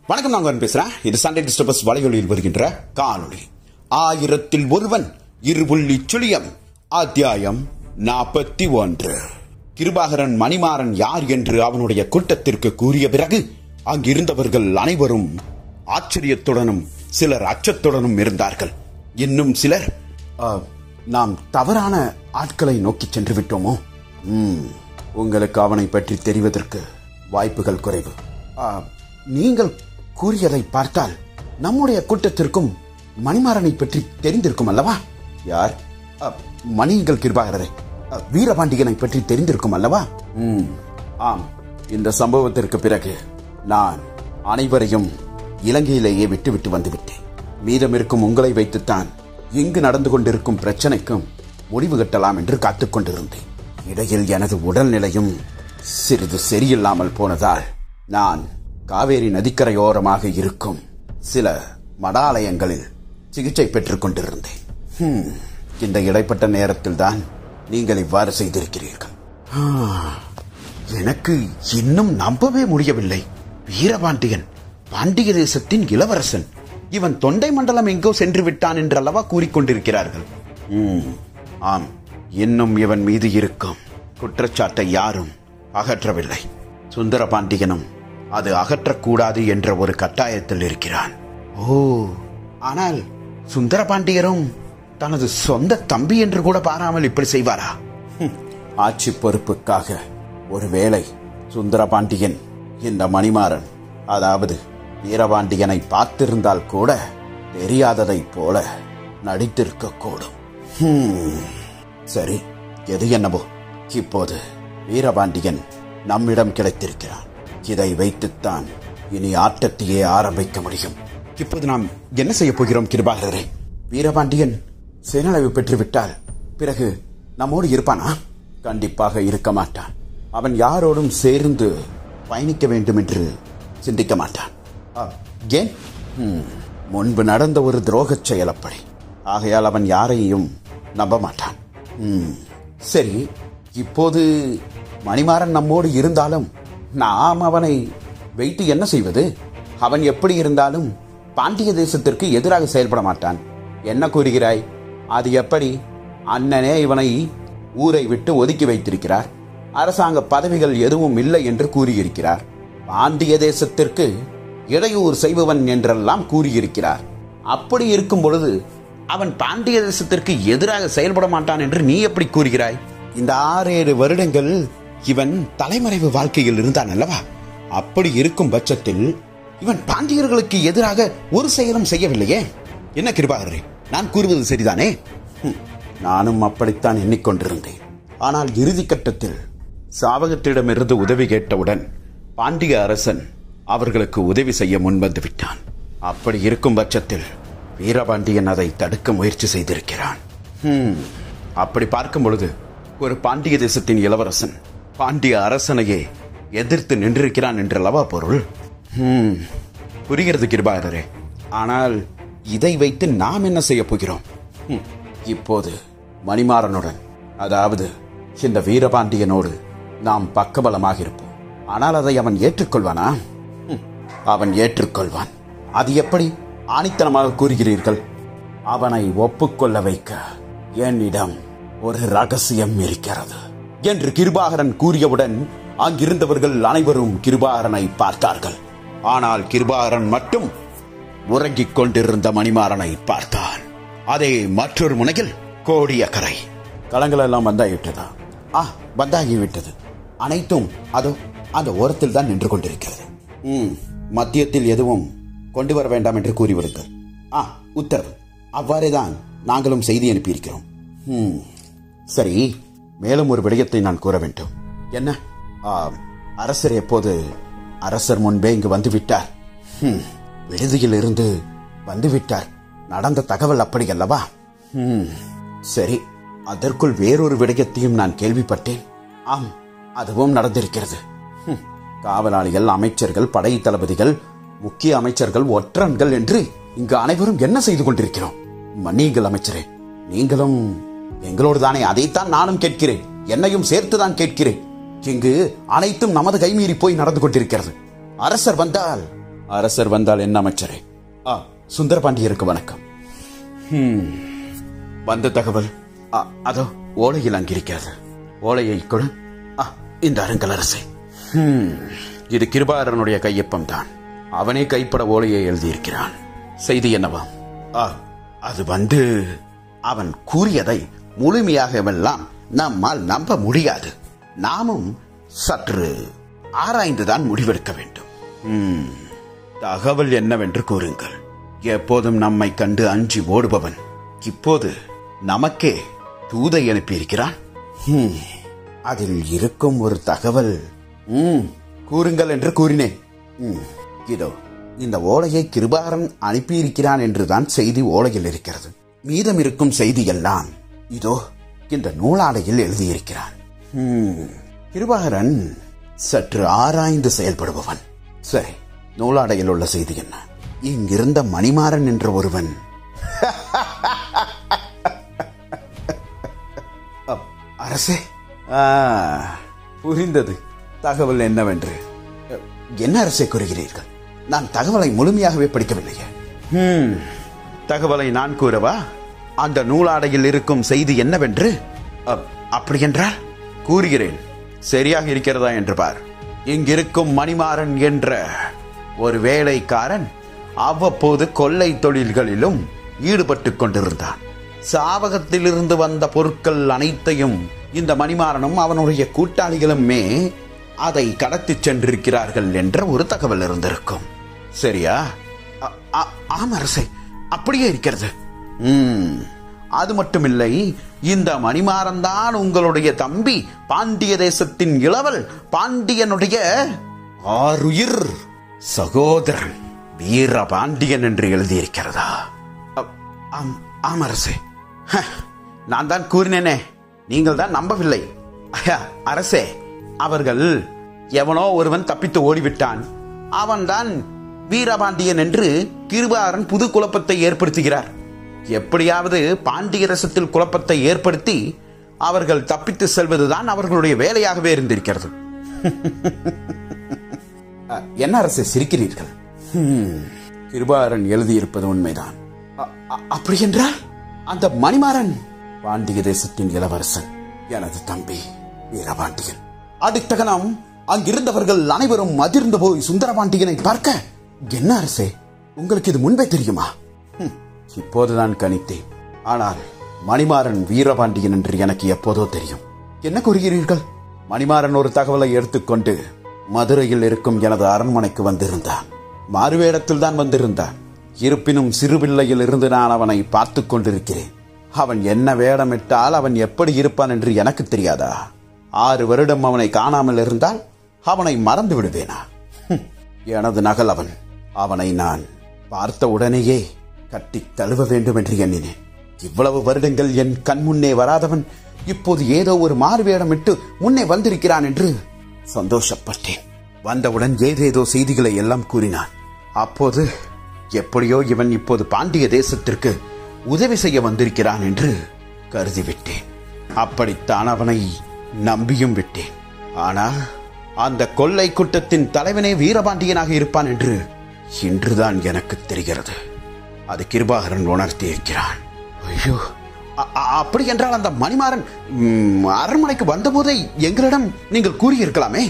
வணக்கம், நாங்க பேசுறேன். இது சண்டே டிஸ்டர்பஸ் வலையொலியில் வருகின்ற காணொளி. 1001 இருபுள்ளி சுழியம் அத்தியாயம் 41. கிருபாகரன் மணிமாறன் யார் என்று அவனுடைய கூட்டத்திற்கு கூறிய பிறகு அங்கிருந்தவர்கள் அனைவரும் ஆச்சரியத்துடனும் சிலர் அச்சத்துடனும் இருந்தார்கள். இன்னும் சிலர் நாம் தவறான ஆட்களை நோக்கி சென்று விட்டோமோ, உங்களுக்கு அவனை பற்றி தெரிவதற்கு வாய்ப்புகள் குறைவு. நீங்கள் கூறியதை பார்த்தால் நம்முடைய கூட்டத்திற்கும் மணிமாறனை பற்றி தெரிந்திருக்கும் அல்லவா? யார்? மணியங்கள் கிருபாகரரை, வீரபாண்டியனை பற்றி தெரிந்திருக்கும் அல்லவா? ஆம். இந்த சம்பவத்திற்கு பிறகு நான் அனைவரையும் இலங்கையிலேயே விட்டுவிட்டு வந்துவிட்டேன். மீதம் இருக்கும் உங்களை வைத்துத்தான் இங்கு நடந்து கொண்டிருக்கும் பிரச்சனைக்கும் முடிவு கட்டலாம் என்று காத்துக் கொண்டிருந்தேன். இடையில் எனது உடல்நிலையும் சிறிது சரியில்லாமல் போனதால் நான் காவேரி நதிக்கரையோரமாக இருக்கும் சில மடாலயங்களில் சிகிச்சை பெற்றுக் கொண்டிருந்தேன். இந்த இடைப்பட்ட நேரத்தில் தான் நீங்கள் இவ்வாறு செய்திருக்கிறீர்கள். எனக்கு இன்னும் நம்பவே முடியவில்லை. வீரபாண்டியன் பாண்டிய தேசத்தின் இளவரசன். இவன் தொண்டை மண்டலம் எங்கோ சென்று விட்டான் என்றல்லவா கூறிக்கொண்டிருக்கிறார்கள். ஆம், இன்னும் இவன் மீது இருக்கும் குற்றச்சாட்டை யாரும் அகற்றவில்லை. சுந்தரபாண்டியனும் அது அகற்றக்கூடாது என்ற ஒரு கட்டாயத்தில் இருக்கிறான். ஆனால் சுந்தரபாண்டியரும் தனது சொந்த தம்பி என்று கூட பாராமல் இப்படி செய்வாரா? ஆட்சி பொறுப்புக்காக ஒருவேளை சுந்தரபாண்டியன் இந்த மணிமாறன், அதாவது வீரபாண்டியனை பார்த்திருந்தால் கூட தெரியாததை போல நடித்திருக்க கூடும். சரி, எது என்னவோ, இப்போது வீரபாண்டியன் நம்மிடம் கிடைத்திருக்கிறான். இதை வைத்துத்தான் இனி ஆட்டத்தையே ஆரம்பிக்க முடியும். இப்போது நாம் என்ன செய்ய போகிறோம் கிருபாகரரே? வீரபாண்டியன் சேனளவு பெற்றுவிட்டால் பிறகு நம்மோடு இருப்பானா? கண்டிப்பாக இருக்க மாட்டான். அவன் யாரோடும் சேர்ந்து பயணிக்க வேண்டும் என்று சிந்திக்க மாட்டான். ஏன்? முன்பு நடந்த ஒரு துரோகச் செயல் அப்படி. ஆகையால் அவன் யாரையும் நம்ப மாட்டான். சரி, இப்போது மணிமாறன் நம்மோடு இருந்தாலும் நாம் அவனை வைத்து என்ன செய்வது? அவன் எப்படி இருந்தாலும் பாண்டிய தேசத்திற்கு எதிராக செயல்பட மாட்டான். என்ன கூறுகிறாய்? அது எப்படி? அண்ணனே இவனை ஊரை விட்டு ஒதுக்கி வைத்திருக்கிறார். அரசாங்க பதவிகள் எதுவும் இல்லை என்று கூறியிருக்கிறார். பாண்டிய தேசத்திற்கு இடையூறு செய்பவன் என்றெல்லாம் கூறியிருக்கிறார். அப்படி இருக்கும் பொழுது அவன் பாண்டிய தேசத்திற்கு எதிராக செயல்பட மாட்டான் என்று நீ எப்படி கூறுகிறாய்? இந்த 6-7 வருடங்கள் இவன் தலைமறைவு வாழ்க்கையில் இருந்தான் அல்லவா? அப்படி இருக்கும் பட்சத்தில் இவன் பாண்டியர்களுக்கு எதிராக ஒரு செயலும் செய்யவில்லையே. என்ன கிருபாகரே, நான் கூறுவது சரிதானே? நானும் அப்படித்தான் எண்ணிக்கொண்டிருந்தேன். ஆனால் இறுதி கட்டத்தில் சாவகத்திடமிருந்து உதவி கேட்டவுடன் பாண்டிய அரசன் அவர்களுக்கு உதவி செய்ய முன்வந்து விட்டான். அப்படி இருக்கும் பட்சத்தில் வீரபாண்டியன் அதை தடுக்க முயற்சி செய்திருக்கிறான். அப்படி பார்க்கும் பொழுது ஒரு பாண்டிய தேசத்தின் இளவரசன் பாண்டிய அரசனையே எதிர்த்து நின்றிருக்கிறான் என்றல்லவா பொருள்? புரிகிறது கிருபாகரரே. ஆனால் இதை வைத்து நாம் என்ன செய்ய போகிறோம்? இப்போது மணிமாறனுடன், அதாவது இந்த வீரபாண்டியனோடு நாம் பக்கபலமாக இருப்போம். ஆனால் அதை அவன் ஏற்றுக்கொள்வானா? அவன் ஏற்றுக்கொள்வான். அது எப்படி ஆணித்தனமாக கூறுகிறீர்கள்? அவனை ஒப்புக்கொள்ள வைக்க என்னிடம் ஒரு ரகசியம் இருக்கிறது என்று கிருபாகரன் கூறியவுடன் அங்கிருந்தவர்கள் அனைவரும் கிருபாகரனை பார்த்தார்கள். ஆனால் கிருபாகரன் மட்டும் உறங்கிக் கொண்டிருந்த மணிமாறனை பார்த்தான். அதே மற்றொரு முனையில் கோடியக்கரை. களங்கள் எல்லாம் வந்தாகிவிட்டதா? வந்தாகிவிட்டது. அனைத்தும் அதோ அந்த ஓரத்தில் தான் நின்று கொண்டிருக்கிறது. மத்தியத்தில் எதுவும் கொண்டு வர வேண்டாம் என்று கூறிவிடுங்கள். உத்தரவு. அவ்வாறேதான் நாங்களும் செய்தி அனுப்பியிருக்கிறோம். சரி, மேலும் ஒரு விடயத்தை நான் கூற வேண்டும். என்ன? அரசர் எப்போது அரசர் முன்பே இங்கு வந்துவிட்டார். விடுதியில் இருந்து வந்துவிட்டார். நடந்த தகவல் அப்படி அல்லவா? சரி, அதற்குள் வேறொரு விடயத்தையும் நான் கேள்விப்பட்டேன். ஆம், அதுவும் நடந்திருக்கிறது. காவலாளிகள், அமைச்சர்கள், படை தளபதிகள், முக்கிய அமைச்சர்கள், ஒற்றன்கள் என்று இங்கு அனைவரும் என்ன செய்து கொண்டிருக்கிறோம்? மன்னியுங்கள் அமைச்சரே, நீங்களும் எங்களோடு தானே? அதைத்தான் நானும் கேட்கிறேன். என்னையும் சேர்த்துதான் கேட்கிறேன். இங்கு அனைத்தும் நமது கைமீறி போய் நடந்து கொண்டிருக்கிறது. அரசர் வந்தால் அரசர் வந்தால் என்ன அமைச்சரே? சுந்தரபாண்டியருக்கு வணக்கம். வந்த தகவல் அதோ ஓலையில் அங்கிருக்கிறது. ஓலையை கொடு. இந்த அருங்கல் அரசே, இது கிருபாகரனுடைய கையொப்பம் தான். அவனே கைப்பட ஓலையை எழுதியிருக்கிறான். செய்தி என்னவா? அது அவன் கூறியதை முழுமையாகவெல்லாம் நம்மால் நம்ப முடியாது. நாமும் சற்று ஆராய்ந்துதான் முடிவெடுக்க வேண்டும். தகவல் என்னவென்று கூறுங்கள். எப்போதும் நம்மை கண்டு அஞ்சி ஓடுபவன் இப்போது நமக்கே தூதை அனுப்பியிருக்கிறான். அதில் இருக்கும் ஒரு தகவல். கூறுங்கள் என்று கூறினேன். இதோ இந்த ஓலையை கிருபாகரன் அனுப்பியிருக்கிறான் என்றுதான் செய்தி ஓலையில் இருக்கிறது. மீதம் இருக்கும் செய்தி எல்லாம் இதோ இந்த நூலாடையில் எழுதியிருக்கிறான். கிருபாகரன் சற்று ஆராய்ந்து செயல்படுபவன். சரி, நூலாடையில் உள்ள செய்தி என்ன? இங்கிருந்த மணிமாறன் என்ற ஒருவன் அரசே, புரிந்தது. தகவல் என்னவென்று. என்ன அரசே கூறுகிறீர்கள்? நான் தகவலை முழுமையாகவே படிக்கவில்லையே. தகவலை நான் கூறவா? அந்த நூலாடையில் இருக்கும் செய்தி என்னவென்று? அப்படியென்றால் கூறுகிறேன். சரியாக இருக்கிறதா என்று பார். இங்கிருக்கும் மணிமாறன் என்ற ஒரு வேலைக்காரன் அவ்வப்போது கொள்ளை தொழில்களிலும் ஈடுபட்டுக் கொண்டிருந்தான். சாவகத்திலிருந்து வந்த பொருட்கள் அனைத்தையும் இந்த மணிமாறனும் அவனுடைய கூட்டாளிகளுமே அதை கடத்தி சென்றிருக்கிறார்கள் என்ற ஒரு தகவல் இருந்திருக்கும். சரியா? ஆம் அரசே, அப்படியே இருக்கிறது. அது மட்டுமில்லை, இந்த மணிமாறன் தான் உங்களுடைய தம்பி பாண்டிய தேசத்தின் இளவல் பாண்டியனுடைய ஆருயிர் சகோதரன் வீரபாண்டியன் என்று எழுதியிருக்கிறதா? ஆம் அரசே. நான் தான் கூறினேனே, நீங்கள் தான் நம்பவில்லை. அரசே, அவர்கள் எவனோ ஒருவன் தப்பித்து ஓடிவிட்டான், அவன்தான் வீரபாண்டியன் என்று கிருபாகரன் புது குழப்பத்தை ஏற்படுத்துகிறார். எப்படியாவது பாண்டிய தேசத்தில் குழப்பத்தை ஏற்படுத்தி அவர்கள் தப்பித்து செல்வதுதான் அவர்களுடைய வேலையாகவே இருந்திருக்கிறது. என்ன அரசே சிரிக்கிறீர்கள்? கிருபாகரன் எழுதியிருப்பது உண்மைதான். அப்படி என்றால் அந்த மணிமாறன் பாண்டிய தேசத்தின் இளவரசன், எனது தம்பி வீரபாண்டியன். அடுத்த கணம் அங்கிருந்தவர்கள் அனைவரும் அதிர்ந்து போய் சுந்தரபாண்டியனை பார்க்க, என்ன அரசே, உங்களுக்கு இது முன்பே தெரியுமா? இப்போதுதான் கணித்தேன். ஆனால் மணிமாறன் வீரபாண்டியன் என்று எனக்கு எப்போதோ தெரியும். என்ன கூறுகிறீர்கள்? மணிமாறன் ஒரு தகவலை எடுத்துக்கொண்டு மதுரையில் இருக்கும் எனது அரண்மனைக்கு வந்திருந்தான். மாறுவேடத்தில் தான் வந்திருந்தான். இருப்பினும் சிறுபிள்ளையில் இருந்து நான் அவனை பார்த்து கொண்டிருக்கிறேன். அவன் என்ன வேடமிட்டால் அவன் எப்படி இருப்பான் என்று எனக்கு தெரியாதா? 6 வருடம் அவனை காணாமல் இருந்தால் அவனை மறந்து விடுவேனா? எனது நகல் அவன். அவனை நான் பார்த்த உடனேயே கட்டி தழுவ வேண்டும் என்று எண்ணினேன். இவ்வளவு வருடங்கள் என் கண் முன்னே வராதவன் இப்போது ஏதோ ஒரு மாறுவேடமிட்டு முன்னே வந்திருக்கிறான் என்று சந்தோஷப்பட்டேன். வந்தவுடன் ஏதேதோ செய்திகளை எல்லாம் கூறினான். அப்போது எப்படியோ இவன் இப்போது பாண்டிய தேசத்திற்கு உதவி செய்ய வந்திருக்கிறான் என்று கருதிவிட்டேன். அப்படித்தான் அவனை நம்பியும் விட்டேன். ஆனால் அந்த கொள்ளை கூட்டத்தின் தலைவனே வீரபாண்டியனாக இருப்பான் என்று இன்றுதான் எனக்கு தெரிகிறது. அது கிருபாகரன் உணர்த்தி இருக்கிறான். ஐயோ, அப்படி என்றால் அந்த மணிமாறன் அரண்மனைக்கு வந்தபோதே எங்களிடம் நீங்கள் கூறியிருக்கலாமே.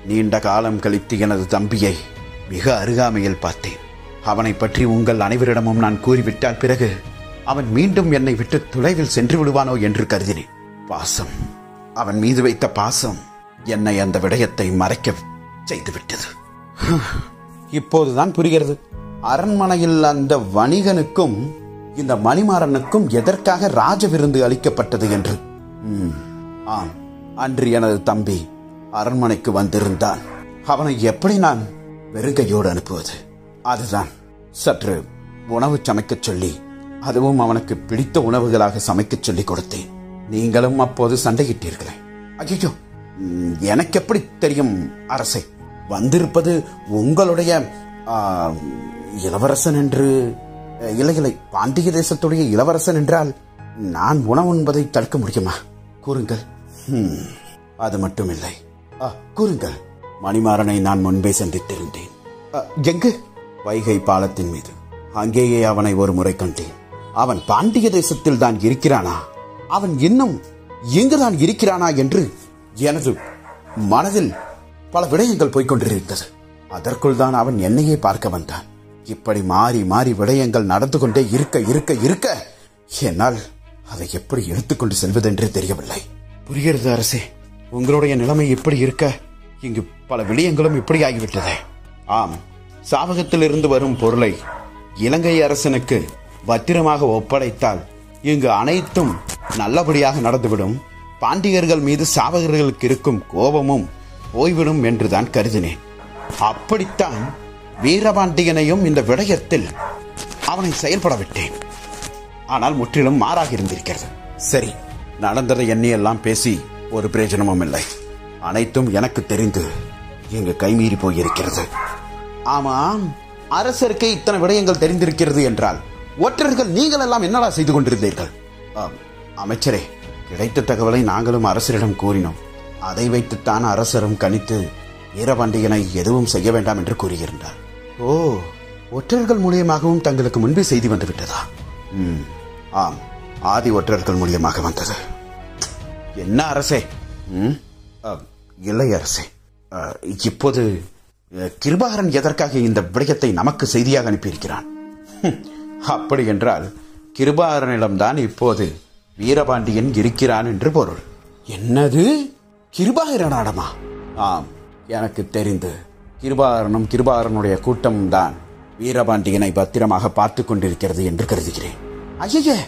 நீண்ட காலம் கழித்து எனது தம்பியை மிக அருகாமையில் பார்த்தேன். அவனை பற்றி உங்கள் அனைவரிடமும் நான் கூறிவிட்டால் பிறகு அவன் மீண்டும் என்னை விட்டு தொலைவில் சென்று விடுவானோ என்று கருதினேன். பாசம், அவன் மீது வைத்த பாசம் என்னை அந்த விடயத்தை மறைக்க செய்துவிட்டது. இப்போதுதான் புரிகிறது, அரண்மனையில் அந்த வணிகனுக்கும் இந்த மணிமாறனுக்கும் எதற்காக ராஜ விருந்து அளிக்கப்பட்டது என்று. ஆம், அன்று எனது தம்பி அரண்மனைக்கு வந்திருந்தான். அவனை எப்படி நான் வெறுங்கையோடு அனுப்புவது? அதுதான் சற்று உணவு சமைக்கச் சொல்லி, அதுவும் அவனுக்கு பிடித்த உணவுகளாக சமைக்கச் சொல்லி கொடுத்தேன். நீங்களும் அப்போது சண்டையிட்டீர்களே. ஐயோ, எனக்கு எப்படி தெரியும் அரசே? வந்திருப்பது உங்களுடைய இளவரசன் என்று. இல்லை, பாண்டிய தேசத்துடைய இளவரசன் என்றால் நான் உணவு உண்பதை தடுக்க முடியுமா? கூறுங்கள். அது மட்டும் இல்லை, கூறுங்கள். மணிமாறனை நான் முன்பே சந்தித்திருந்தேன். எங்கு? வைகை பாலத்தின் மீது. அங்கேயே அவனை ஒரு முறை கண்டேன். அவன் பாண்டிய தேசத்தில் தான் இருக்கிறானா, அவன் இன்னும் எங்குதான் இருக்கிறானா என்று எனது மனதில் பல விடயங்கள் போய்கொண்டிருந்தது. அதற்குள் தான் அவன் என்னையே பார்க்க வந்தான். இப்படி மாறி மாறி விடயங்கள் நடந்து கொண்டே இருக்க இருக்க இருக்க என்னால் அதை எப்படி எடுத்துக்கொண்டு செல்வதென்றே தெரியவில்லை. புரிகிறது அரசே, உங்களுடைய நிலைமை இப்படி இருக்க இங்கு பல விடயங்களும் இப்படி ஆகிவிட்டது. ஆம், சாவகத்தில் இருந்து வரும் பொருளை இலங்கை அரசனுக்கு பத்திரமாக ஒப்படைத்தால் இங்கு அனைத்தும் நல்லபடியாக நடந்துவிடும். பாண்டியர்கள் மீது சாவகர்களுக்கு இருக்கும் கோபமும் போய்விடும் என்றுதான் கருதினேன். அப்படித்தான் வீரபாண்டியனையும் இந்த விடயத்தில் அவனை செயல்பட விட்டேன். ஆனால் முற்றிலும் மாறாக இருந்திருக்கிறது. சரி, நடந்ததை எண்ணியெல்லாம் பேசி ஒரு பிரயோஜனமும் இல்லை. அனைத்தும் எனக்கு தெரிந்து இங்கு கைமீறி போயிருக்கிறது. ஆமாம், அரசருக்கு இத்தனை விடயங்கள் தெரிந்திருக்கிறது என்றால் ஒற்றர்கள் நீங்கள் எல்லாம் என்னடா செய்து கொண்டிருந்தீர்கள்? அமைச்சரே, கிடைத்த தகவலை நாங்களும் அரசரிடம் கூறினோம். அதை வைத்துத்தான் அரசரும் கணித்து வீரபாண்டியனை எதுவும் செய்ய வேண்டாம் என்று கூறியிருந்தார். ஓ, ஒற்றர்கள் மூலியமாகவும் தங்களுக்கு முன்பே செய்தி வந்துவிட்டதா? ஆம், ஆதி ஒற்றர்கள் மூலியமாக வந்தது. என்ன அரசே? இல்லை அரசே, இப்போது கிருபாகரன் எதற்காக இந்த விடயத்தை நமக்கு செய்தியாக அனுப்பியிருக்கிறான்? அப்படி என்றால் கிருபாகரனிடம்தான் இப்போது வீரபாண்டியன் இருக்கிறான் என்று பொருள். என்னது, கிருபாகரனிடமா? ஆம், எனக்கு தெரிந்து கிருபாகரனும் கிருபாகரனுடைய கூட்டமும் தான் வீரபாண்டியனை பத்திரமாக பார்த்துக் கொண்டிருக்கிறது என்று கருதுகிறேன். ஐயே,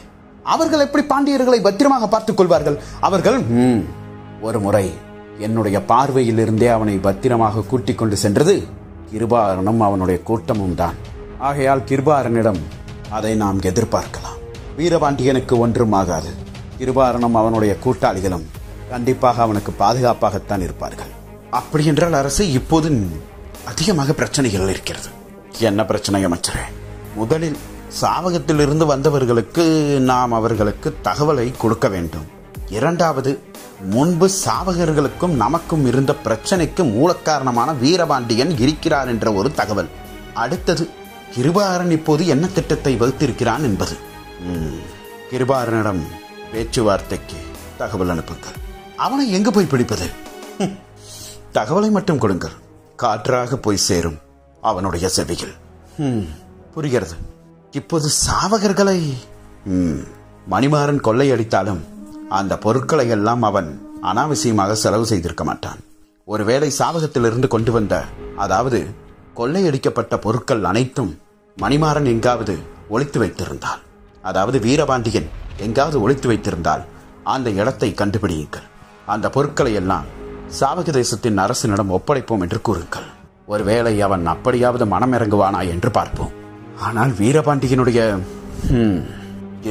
அவர்கள் எப்படி பாண்டியர்களை பத்திரமாக பார்த்துக் கொள்வார்கள்? அவர்கள் ஒரு முறை என்னுடைய பார்வையில் இருந்தே அவனை பத்திரமாக கூட்டிக் கொண்டு சென்றது கிருபாகரனும் அவனுடைய கூட்டமும் தான். ஆகையால் கிருபாகரனிடம் அதை நாம் எதிர்பார்க்கலாம். வீரபாண்டியனுக்கு ஒன்றும் ஆகாது. கிருபாகரனும் அவனுடைய கூட்டாளிகளும் கண்டிப்பாக அவனுக்கு பாதுகாப்பாகத்தான் இருப்பார்கள். அப்படி என்றால் அரசு, இப்போது அதிகமாக பிரச்சனைகள் இருக்கிறது. என்ன பிரச்சனை அமைச்சரே? முதலில் சாவகத்தில் இருந்து வந்தவர்களுக்கு நாம் அவர்களுக்கு தகவலை கொடுக்க வேண்டும். இரண்டாவது, முன்பு சாவகர்களுக்கும் நமக்கும் இருந்த பிரச்சனைக்கு மூல காரணமான வீரபாண்டியன் இருக்கிறார் என்ற ஒரு தகவல். அடுத்தது, கிருபாகரன் இப்போது என்ன திட்டத்தை வகுத்திருக்கிறான் என்பது. கிருபாகரனிடம் பேச்சுவார்த்தைக்கு தகவல் அனுப்புங்கள். அவனை எங்கு போய் பிடிப்பது? தகவலை மட்டும் கொடுங்கள், காற்றாக போய் சேரும் அவனுடைய செவிகள். புரிகிறது. இப்போது சாவகர்களை மணிமாறன் கொள்ளையடித்தாலும் அந்த பொருட்களை எல்லாம் அவன் அனாவசியமாக செலவு செய்திருக்க மாட்டான். ஒருவேளை சாவகத்திலிருந்து கொண்டு வந்த, அதாவது கொள்ளையடிக்கப்பட்ட பொருட்கள் அனைத்தும் மணிமாறன் எங்காவது ஒளித்து வைத்திருந்தால், அதாவது வீரபாண்டியன் எங்காவது ஒளித்து வைத்திருந்தால் அந்த இடத்தை கண்டுபிடியுங்கள். அந்த பொருட்களை எல்லாம் சாவக தேசத்தின் அரசனிடம் ஒப்படைப்போம் என்று கூறுங்கள். ஒருவேளை அவன் அப்படியாவது மனம் இறங்குவானா என்று பார்ப்போம். ஆனால் வீரபாண்டியனுடைய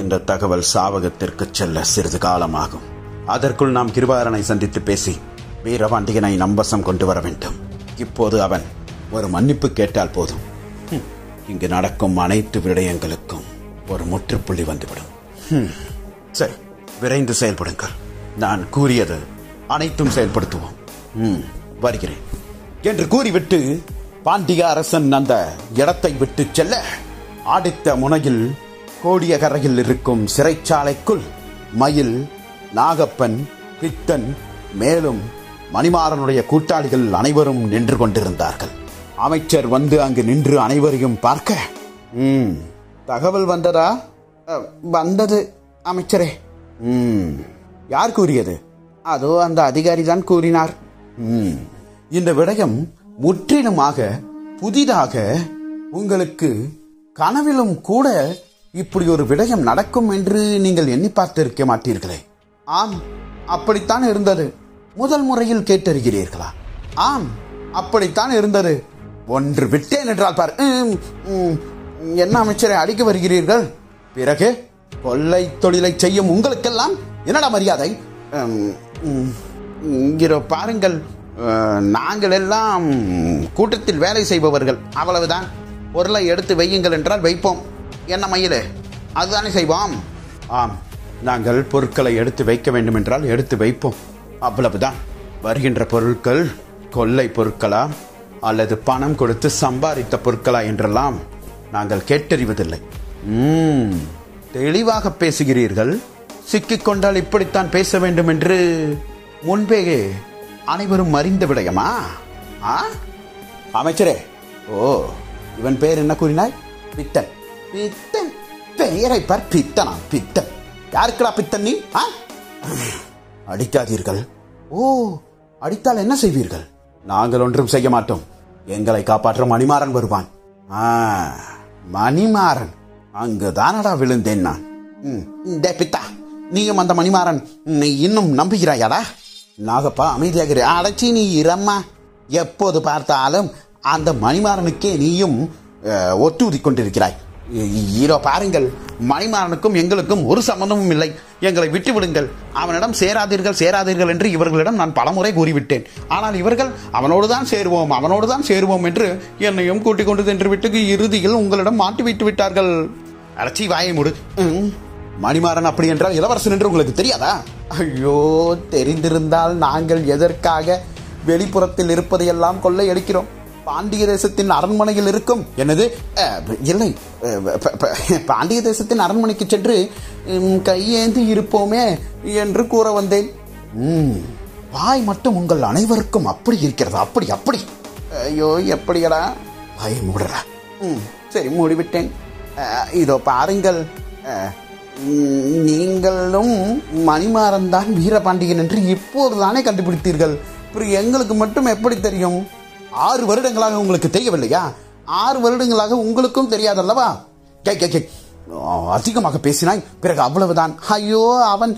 இந்த தகவல் சாவகத்திற்கு செல்ல சிறிது காலமாகும். அதற்குள் நாம் கிருபாகரனை சந்தித்து பேசி வீரபாண்டியனை நம்பசம் கொண்டு வர வேண்டும். இப்போது அவன் ஒரு மன்னிப்பு கேட்டால் போதும். இங்கு நடக்கும் அனைத்து விடயங்களுக்கும் ஒரு முற்றுப்புள்ளி வந்துவிடும். சரி, விரைந்து செயல்படுங்கள். நான் கூறியது அனைத்தும் செயல்படுத்துவோம். வருகிறேன் என்று கூறிவிட்டு பாண்டிய அரசன் அந்த இடத்தை விட்டு செல்ல, அடுத்த முனையில் கோடியகரையில் இருக்கும் சிறைச்சாலைக்குள் மயில், நாகப்பன், பித்தன், மேலும் மணிமாறனுடைய கூட்டாளிகள் அனைவரும் நின்று கொண்டிருந்தார்கள். அமைச்சர் வந்து அங்கு நின்று அனைவரையும் பார்க்க, தகவல் வந்ததா? வந்தது அமைச்சரே. யார் கூறியது? அதோ அந்த அதிகாரி தான் கூறினார். இந்த விடயம் முற்றிலுமாக புதிதாக, உங்களுக்கு கனவிலும் கூட இப்படி ஒரு விடயம் நடக்கும் என்று நீங்கள் எண்ணி பார்த்திருக்க மாட்டீர்களே. ஆம், அப்படித்தான் இருந்தது. முதல் முறையில் கேட்டறிகிறீர்களா? ஆம், அப்படித்தான் இருந்தது. ஒன்று விட்டேன் என்றால் பார். என்ன அமைச்சரை அடிக்க வருகிறீர்கள்? பிறகு கொள்ளை தொழிலை செய்யும் உங்களுக்கெல்லாம் என்னடா மரியாதை? பாருங்கள், நாங்கள் எல்லாம் கூட்டத்தில் வேலை செய்பவர்கள், அவ்வளவுதான். பொருளை எடுத்து வையுங்கள் என்றால் வைப்போம். என்ன மயிலே, அதுதானே செய்வோம். ஆம், நாங்கள் பொருட்களை எடுத்து வைக்க வேண்டும் என்றால் எடுத்து வைப்போம், அவ்வளவுதான். வருகின்ற பொருட்கள் கொள்ளை பொருட்களா அல்லது பணம் கொடுத்து சம்பாதித்த பொருட்களா என்றெல்லாம் நாங்கள் கேட்டறிவதில்லை. தெளிவாக பேசுகிறீர்கள். சிக்கிக்கொண்டால் இப்படித்தான் பேச வேண்டும் என்று முன்பே அனைவரும் அறிந்த விடயமா? அமைச்சரே, இவன் பெயர் என்ன கூறினாய்? பித்தன். பித்தன் பெயரை பார், பித்தனா? பித்தன் யாருக்குடா பித்தன் நீ? அடிக்காதீர்கள். அடித்தால் என்ன செய்வீர்கள்? நாங்கள் ஒன்றும் செய்ய மாட்டோம். எங்களை காப்பாற்ற மணிமாறன் வருவான். மணிமாறன்? அங்குதானடா விழுந்தேன் நான். பித்தா, நீயும் அந்த மணிமாறன் நீ இன்னும் நம்புகிறாயாடா? நாகப்பா அமைதியாக அடைச்சி நீ இரம்மா. எப்போது பார்த்தாலும் அந்த மணிமாறனுக்கே நீயும் ஒத்துதி கொண்டிருக்கிறாய். இதோ பாருங்கள், மணிமாறனுக்கும் எங்களுக்கும் ஒரு சம்பந்தமும் இல்லை. எங்களை விட்டு விடுங்கள். அவனிடம் சேராதீர்கள் என்று இவர்களிடம் நான் பலமுறை கூறிவிட்டேன். ஆனால் இவர்கள் அவனோடுதான் சேருவோம் என்று என்னையும் கூட்டிக் கொண்டு சென்று விட்டு இறுதியில் உங்களிடம் மாட்டி விட்டு விட்டார்கள். அடச்சி வாயை மூடு. மணிமாறன் அப்படி என்றால் இளவரசன் என்று உங்களுக்கு தெரியாதா? ஐயோ, தெரிந்திருந்தால் நாங்கள் எதற்காக வெளிப்புறத்தில் இருப்பதையெல்லாம் கொள்ளையடிக்கிறோம்? பாண்டிய தேசத்தின் அரண்மனையில் இருக்கும். என்னது? இல்லை, பாண்டிய தேசத்தின் அரண்மனைக்கு சென்று கையேந்தி இருப்போமே என்று கூற வந்தேன். வாய் மட்டும் உங்கள் அனைவருக்கும் அப்படி இருக்கிறதா? அப்படி. ஐயோ, எப்படியடா? வாயை மூடுறா. சரி, மூடிவிட்டேன். இதோ பாருங்கள், நீங்களும் மணிமாறன் தான் வீரபாண்டியன் என்று இப்போதுதானே கண்டுபிடித்தீர்கள். எங்களுக்கு மட்டும் எப்படி தெரியும்? 6 வருடங்களாக உங்களுக்கு தெரியவில்லையா? 6 வருடங்களாக உங்களுக்கும் தெரியாதல்லவா? அதிகமாக பேசினாய். பிறகு அவ்வளவுதான். ஐயோ, அவன்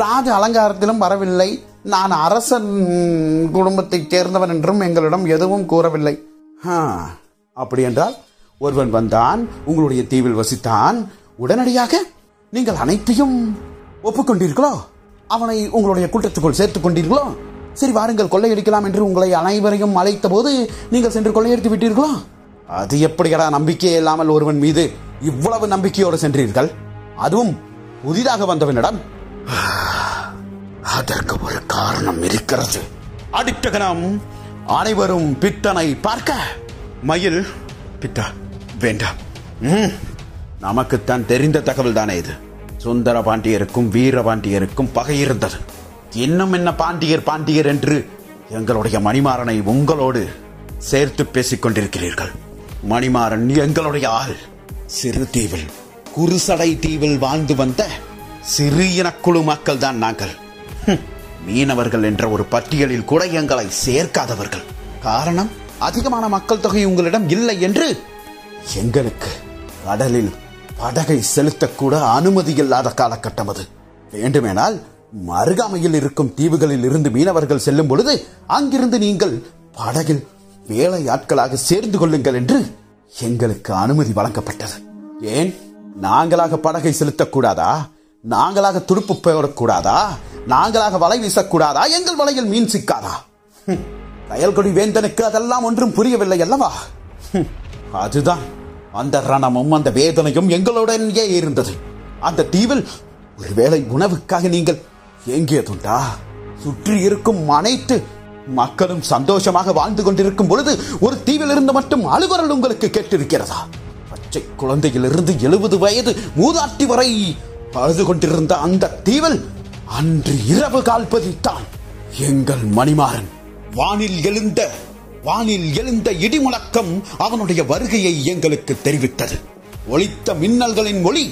ராஜ அலங்காரத்திலும் வரவில்லை. நான் அரசன் குடும்பத்தைச் சேர்ந்தவன் என்றும் எங்களிடம் எதுவும் கூறவில்லை. அப்படி என்றால் ஒருவன் வந்தான், உங்களுடைய தீவில் வசித்தான். உடனடியாக நீங்கள் அனைத்தையும் ஒப்புக்கொண்டீர்களோ? அவனை உங்களுடைய கூட்டத்துக்குள் சேர்த்துக் கொண்டீர்களோ? சரி, வாருங்கள், கொள்ளையடிக்கலாம் என்று உங்களை அனைவரையும் அழைத்த போது நீங்கள் சென்று கொள்ளையடித்து விட்டீர்களோ? அது எப்படியடா நம்பிக்கையே இல்லாமல் ஒருவன் மீது இவ்வளவு நம்பிக்கையோடு சென்றீர்கள்? அதுவும் புதிதாக வந்தவனிடம். அதற்கு ஒரு காரணம் இருக்கிறது. அடுத்த கணம் அனைவரும் பித்தனை பார்க்க, மயில், பித்தா வேண்டாம், நமக்குத்தான் தெரிந்த தகவல் தானே இது. சுந்தர பாண்டியருக்கும் வீரபாண்டியருக்கும் பகை இருந்தது. இன்னும் என்ன பாண்டியர் என்று எங்களுடைய மணிமாறனை உங்களோடு சேர்த்து பேசிக் கொண்டிருக்கிறீர்கள். மணிமாறன் எங்களுடைய ஆள். சிறு தீவில், குருசடை தீவில் வாழ்ந்து வந்த சிறு இனக்குழு மக்கள் தான் நாங்கள். மீனவர்கள் என்ற ஒரு பட்டியலில் கூட எங்களை சேர்க்காதவர்கள். காரணம், அதிகமான மக்கள் தொகை உங்களிடம் இல்லை என்று எங்களுக்கு கடலில் படகை செலுத்தக்கூட அனுமதி இல்லாத காலகட்டம் அது. வேண்டுமேனால் மருகாமையில் இருக்கும் தீவுகளில் இருந்து மீனவர்கள் செல்லும் பொழுது அங்கிருந்து நீங்கள் படகில் வேலையாட்களாக சேர்ந்து கொள்ளுங்கள் என்று எங்களுக்கு அனுமதி வழங்கப்பட்டது. ஏன் நாங்களாக படகை செலுத்தக்கூடாதா? நாங்களாக துடுப்பு போடக்கூடாதா? நாங்களாக வலை வீசக்கூடாதா? எங்கள் வலையில் மீன் சிக்காதா? கயல்கொடி வேந்தனுக்கு அதெல்லாம் ஒன்றும் புரியவில்லை அல்லவா? அதுதான் அந்த ரணமும் அந்த வேதனையும் எங்களுடனே இருந்தது. அந்த தீவில் ஒருவேளை உணவுக்காக நீங்கள் ஏங்கியதுண்டா? சுற்றி இருக்கும் அனைத்து மக்களும் சந்தோஷமாக வாழ்ந்து கொண்டிருக்கும் பொழுது ஒரு தீவில் இருந்து மட்டும் அழுகுரல் உங்களுக்கு கேட்டிருக்கிறதா? பச்சை குழந்தையிலிருந்து 70 வயது மூதாட்டி வரை அழுது கொண்டிருந்த அந்த தீவில் அன்று இரவு கால் பதித்தான் எங்கள் மணிமாறன். வானில் எழுந்த இடி முழக்கம் அவனுடைய வருகையை எங்களுக்கு தெரிவித்தது. ஒலித்த மின்னல்களின் ஒளி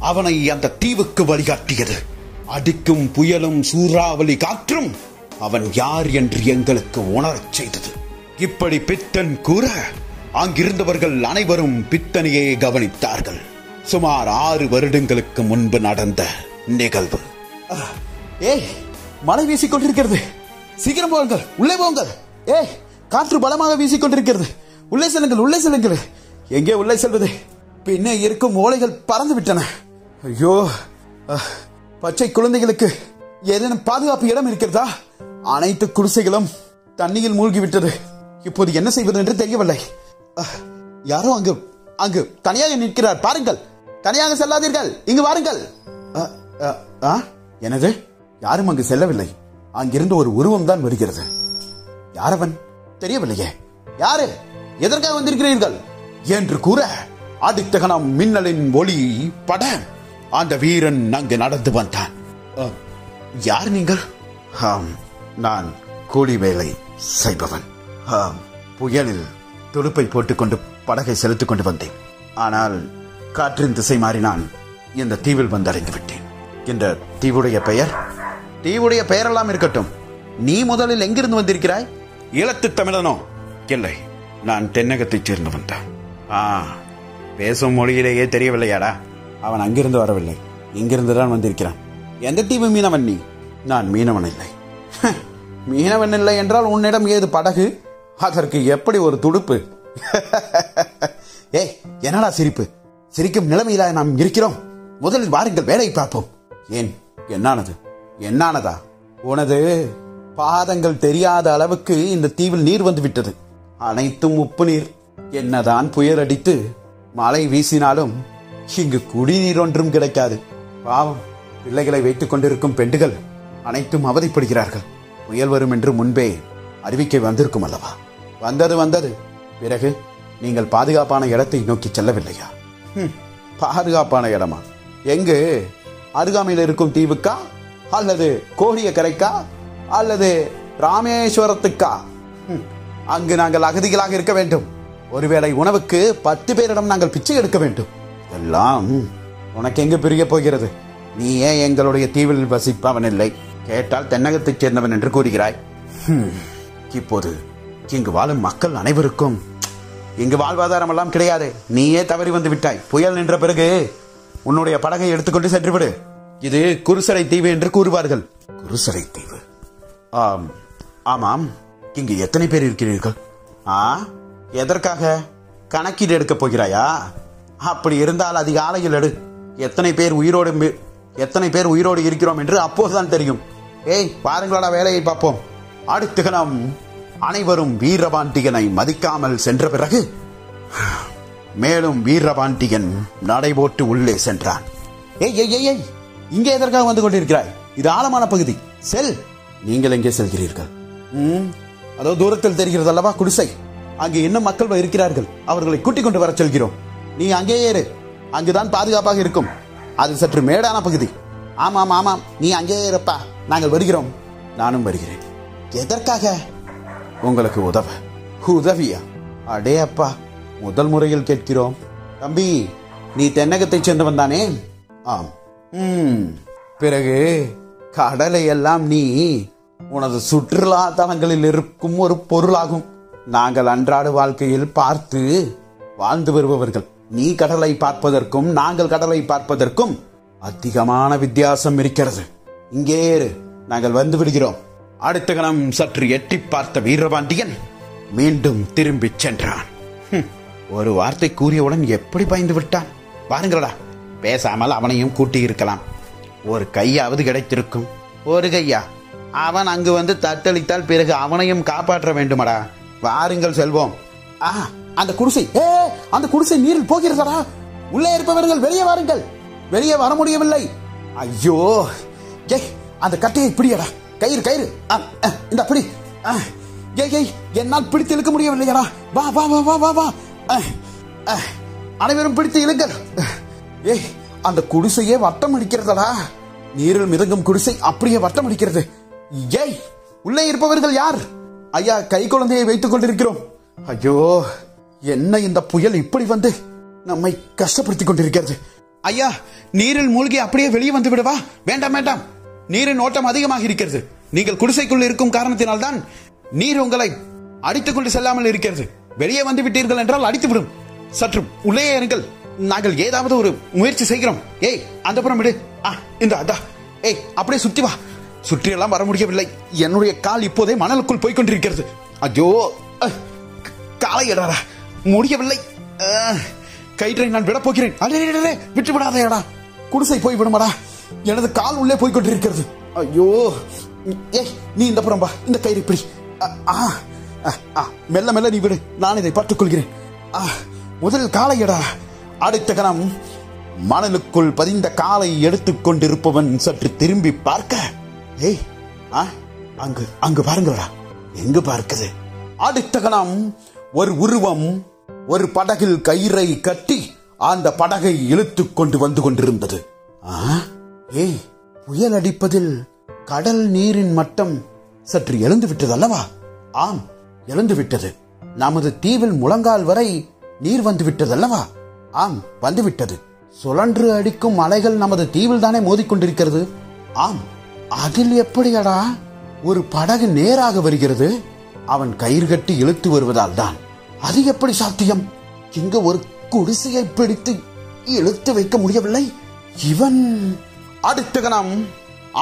அவனை அந்த தீவுக்கு வழிகாட்டியது. அடிக்கும் புயலும் சூறாவளி காற்றும் அவன் யார் என்று எங்களுக்கு உணரச் செய்தது. இப்படி பித்தன் கூற அங்கிருந்தவர்கள் அனைவரும் பித்தனையே கவனித்தார்கள். சுமார் 6 வருடங்களுக்கு முன்பு நடந்த நிகழ்வு. மழை வீசிக் கொண்டிருக்கிறது. சீக்கிரம் போங்கள், உள்ளே போங்கள். காற்று பலமாக வீசிக் கொண்டிருக்கிறது. உள்ளே செல்லுங்கள். எங்கே உள்ளே செல்வது? பின்னே இருக்கும் ஓலைகள் பறந்து விட்டன. ஐயோ, பச்சை குழந்தைகளுக்கு ஏதேனும் பாதுகாப்பு இடம் இருக்கிறதா? அனைத்து குடிசைகளும் தண்ணீரில் மூழ்கிவிட்டது. இப்போது என்ன செய்வது என்று தெரியவில்லை. யாரோ அங்கு தனியாக நிற்கிறார். பாருங்கள், தனியாக செல்லாதீர்கள், இங்கு வாருங்கள். எனது யாரும் அங்கு செல்லவில்லை. அங்கிருந்து ஒரு உருவம் தான் வருகிறது. யாரவன் தெரியவில்லையே. யாரு? எதற்காக வந்திருக்கிறீர்கள் என்று கூற அடுத்த கணம் மின்னலின் ஒளி பட அந்த வீரன் அங்கு நடந்து வந்தான். யார் நீங்கள்? நான் கூலி வேலை செய்பவன். புயலில் துடுப்பை போட்டுக்கொண்டு படகை செலுத்திக் கொண்டு வந்தேன். ஆனால் காற்றின் திசை மாறி நான் இந்த தீவில் வந்தடைந்து விட்டேன். இந்த தீவுடைய பெயர்? தீவுடைய பெயரெல்லாம் இருக்கட்டும், நீ முதலில் எங்கிருந்து வந்திருக்கிறாய்? ஈழத்து தமிழனோ? இல்லை, நான் தென்னகத்தைச் சேர்ந்தவன் தான். பேசும் மொழியிலேயே தெரியவில்லையாடா? அவன் அங்கிருந்து வரவில்லை, இங்கிருந்துதான் வந்திருக்கிறான். எந்த தீவு மீனவன் நீ? நான் மீனவன் இல்லை. மீனவன் இல்லை என்றால் உன்னிடம் ஏது படகு? அதற்கு எப்படி ஒரு துடுப்பு? ஏய், என்னடா சிரிப்பு? சிரிக்கும் நிலைமையில நாம் இருக்கிறோம். முதலில் வாருங்கள், வேலையை பார்ப்போம். ஏன், என்னானது? என்னானதா? உனது பாதங்கள் தெரியாத அளவுக்கு இந்த தீவில் நீர் வந்து விட்டது. அனைத்தும் உப்பு நீர். என்னதான் புயல் அடித்து மழை வீசினாலும் இங்கு குடிநீர் ஒன்றும் கிடைக்காது. பாவம், பிள்ளைகளை வைத்துக் கொண்டிருக்கும் பெண்டுகள் அனைத்தும் அவதிப்படுகிறார்கள். புயல் வரும் என்று முன்பே அறிவிக்கை வந்திருக்கும் அல்லவா? வந்தது. பிறகு நீங்கள் பாதுகாப்பான இடத்தை நோக்கி செல்லவில்லையா? பாதுகாப்பான இடமா? எங்கு? அருகாமையில் இருக்கும் தீவுக்கா, அல்லது கோடியக்கரைக்கா, அல்லது ராமேஸ்வரத்துக்கா? அங்கு நாங்கள் அகதிகளாக இருக்க வேண்டும். ஒருவேளை உணவுக்கு 10 பேரிடம் நாங்கள் பிச்சை எடுக்க வேண்டும். எல்லாம் உனக்கு எங்கு பிரிய போகிறது? நீ ஏன் எங்களுடைய தீவில் வசிப்பவன் இல்லை? கேட்டால் தென்னகத்தைச் சேர்ந்தவன் என்று கூறுகிறாய். இப்போது இங்கு வாழும் மக்கள் அனைவருக்கும் இங்கு வாழ்வாதாரம் எல்லாம் கிடையாது. நீயே தவறி வந்து விட்டாய். புயல் நின்ற பிறகு உன்னுடைய படகை எடுத்துக்கொண்டு சென்றுவிடு. இது குருசரை தீவு என்று கூறுவார்கள். குருசரை தீவு? ஆமாம். இங்கு எத்தனை பேர் இருக்கிறீர்கள்? எதற்காக? கணக்கீடு எடுக்கப் போகிறாயா? அப்படி இருந்தால் அதிகாலையில் எடு. எத்தனை பேர் உயிரோடு இருக்கிறோம் என்று அப்போதுதான் தெரியும். ஏய், பாருங்களா, வேலையை பார்ப்போம். அடுத்த கணம் அனைவரும் வீரபாண்டியனை மதிக்காமல் சென்ற பிறகு மேலும் வீரபாண்டியன் நடைபோட்டு உள்ளே சென்றான். ஏய், இங்கே எதற்காக வந்து கொண்டிருக்கிறாய்? இது ஆழமான பகுதி. செல். நீங்கள் எங்கே செல்கிறீர்கள்? அதோ தூரத்தில் தெரிகிறது அல்லவா குடிசை. அங்கே இன்னும் மக்கள் இருக்கிறார்கள். அவர்களை கூட்டிக் கொண்டு வர செல்கிறோம். நீ அங்கேயே இரு. அங்குதான் பாதுகாப்பாக இருக்கும். அது சற்று மேடான பகுதி. ஆமாம், நீ அங்கேயே இருப்பா. நாங்கள் வருகிறோம். நானும் வருகிறேன். எதற்காக? உங்களுக்கு உதவியா? அடே அப்பா, முதல் முறையில் கேட்கிறோம். தம்பி, நீ தென்னகத்தைச் சேர்ந்தவன் தானே? ஆம். பிறகு கடலை எல்லாம் நீ உனது சுற்றுலா தலங்களில் இருக்கும் ஒரு பொருளாகும். நாங்கள் அன்றாட வாழ்க்கையில் பார்த்து வாழ்ந்து வருபவர்கள். நீ கடலை பார்ப்பதற்கும் நாங்கள் கடலை பார்ப்பதற்கும் அதிகமான வித்தியாசம் இருக்கிறது. இங்கே நாங்கள் வந்து விடுகிறோம். அடுத்த கணம் சற்று எட்டி பார்த்த வீரபாண்டியன் மீண்டும் திரும்பிச் சென்றான். ஒரு வார்த்தை கூறியவுடன் எப்படி பயந்து விட்டான் பாருங்களா. பேசாமல் அவனையும் கூட்டி இருக்கலாம். ஒரு கையாவது கிடைத்திருக்கும். ஒரு கையா? அவன் அங்கு வந்து தத்தளித்தால் பிறகு அவனையும் காப்பாற்ற வேண்டுமடா. வாருங்கள் செல்வோம். அந்த குடிசை, அந்த குடிசை நீரில் போகிறதா? உள்ளே இருப்பவர்கள் வெளியே வாருங்கள். வெளியே வர முடியவில்லை. ஐயோ, அந்த கட்டையை பிடியடா. கயிறு இந்த அப்படி. என்னால் பிடித்து இழுக்க முடியவில்லையடா. வா வா வா வா வா. அனைவரும் பிடித்து இழுங்கள். அந்த குடிசையே வட்டம் அடிக்கிறதடா. நீரில் மிதங்கும் குடிசை அப்படியே வட்டம் அடிக்கிறது. உள்ளே இருப்பவர்கள் யார்? ஐயா, கை குழந்தையை வைத்துக் கொண்டிருக்கிறோம். ஐயோ, என்ன இந்த புயல் இப்படி வந்து நம்மை கஷ்டப்படுத்திக் கொண்டிருக்கிறது. ஐயா, நீரில் மூழ்கி அப்படியே வெளியே வந்து விடவா? வேண்டாம். நீரின் ஓட்டம் அதிகமாக இருக்கிறது. நீங்கள் குடிசைக்குள் இருக்கும் காரணத்தினால்தான் நீர் உங்களை அடித்துக் கொண்டு செல்லாமல் இருக்கிறது. வெளியே வந்து விட்டீர்கள் என்றால் அடித்துவிடும். சற்று உள்ளே இருங்கள். நாங்கள் ஏதாவது ஒரு முயற்சி செய்கிறோம். அந்த புறம் விடு. அப்படியே சுற்றி வா. சுற்றியெல்லாம் வர முடியவில்லை. என்னுடைய கால் இப்போதே மணலுக்குள் போய்கொண்டிருக்கிறது. ஐயோ, காலை எடாரா, முடியவில்லை. கயிற்றை நான் விட போகிறேன். விட்டு விடாதேடா. குடிசை போய் விடுமாடா. எனது கால் உள்ளே போய்கொண்டிருக்கிறது. ஐயோ, நீ இந்த புறம் வா. இந்த கயிறு இப்படி. மெல்ல மெல்ல நீ விடு. நான் இதை பார்த்துக் கொள்கிறேன். முதலில் காலை எடா. அடுத்த கணம் மணலுக்குள் பதிந்த காலை எடுத்துக் கொண்டிருப்பவன் சற்று திரும்பி பார்க்க, அங்கு பாருங்களா. எங்கு பார்க்குது? அடுத்த கணம் ஒரு உருவம் ஒரு படகில் கயிறை கட்டி அந்த படகை இழுத்துக் கொண்டு வந்து கொண்டிருந்தது. ஏய், புயல் அடிப்பதில் கடல் நீரின் மட்டம் சற்று எழுந்து விட்டது அல்லவா? ஆம், எழுந்து விட்டது. நமது தீவில் முழங்கால் வரை நீர் வந்து விட்டது அல்லவா? ஆம், வந்துவிட்டது. சுழன்று அடிக்கும் அலைகள் நமது தீவில் தானே மோதிக்கொண்டிருக்கிறது. ஆம், அதில் எப்படியடா ஒரு படகு நேராக வருகிறது? அவன் கயிறு கட்டி இழுத்து வருவதால் தான். அது எப்படி சாத்தியம்? இங்க ஒரு குடிசையை பிடித்து இழுத்து வைக்க முடியவில்லை. இவன் அடுத்த கணம்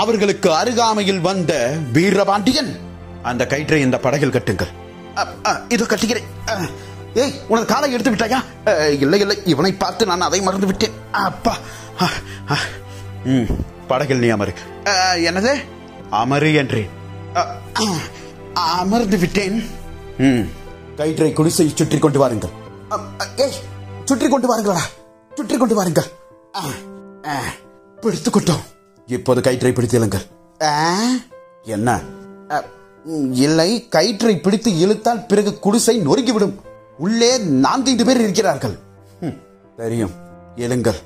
அவர்களுக்கு அருகாமையில் வந்த வீரபாண்டியன், அந்த கயிற்றை இந்த படகில் கட்டுங்கள். இது கட்டுகிறேன். ஏய், உனது காலை எடுத்து விட்டாயா? இல்லை இல்லை, இவனை பார்த்து நான் அதை மறந்து விட்டேன். அப்பா, படகில் நீ அமரு. என்னது? அமரு என்றேன். அமர்ந்து விட்டேன். கயிற்றை குடிசை சுற்றி கொண்டு வாருங்கள். ஏய், சுற்றி கொண்டு வாருங்களா, சுற்றி கொண்டு வாருங்கள். பிடித்துக்கொண்டோம். இப்போது கயிற்றை பிடித்து இழுங்கள். என்ன? இல்லை, கயிற்றை பிடித்து இழுத்தால் பிறகு குடிசை நொறுங்கிவிடும். உள்ளே 4-5 பேர் இருக்கிறார்கள். தெரியும், இழுங்கள்.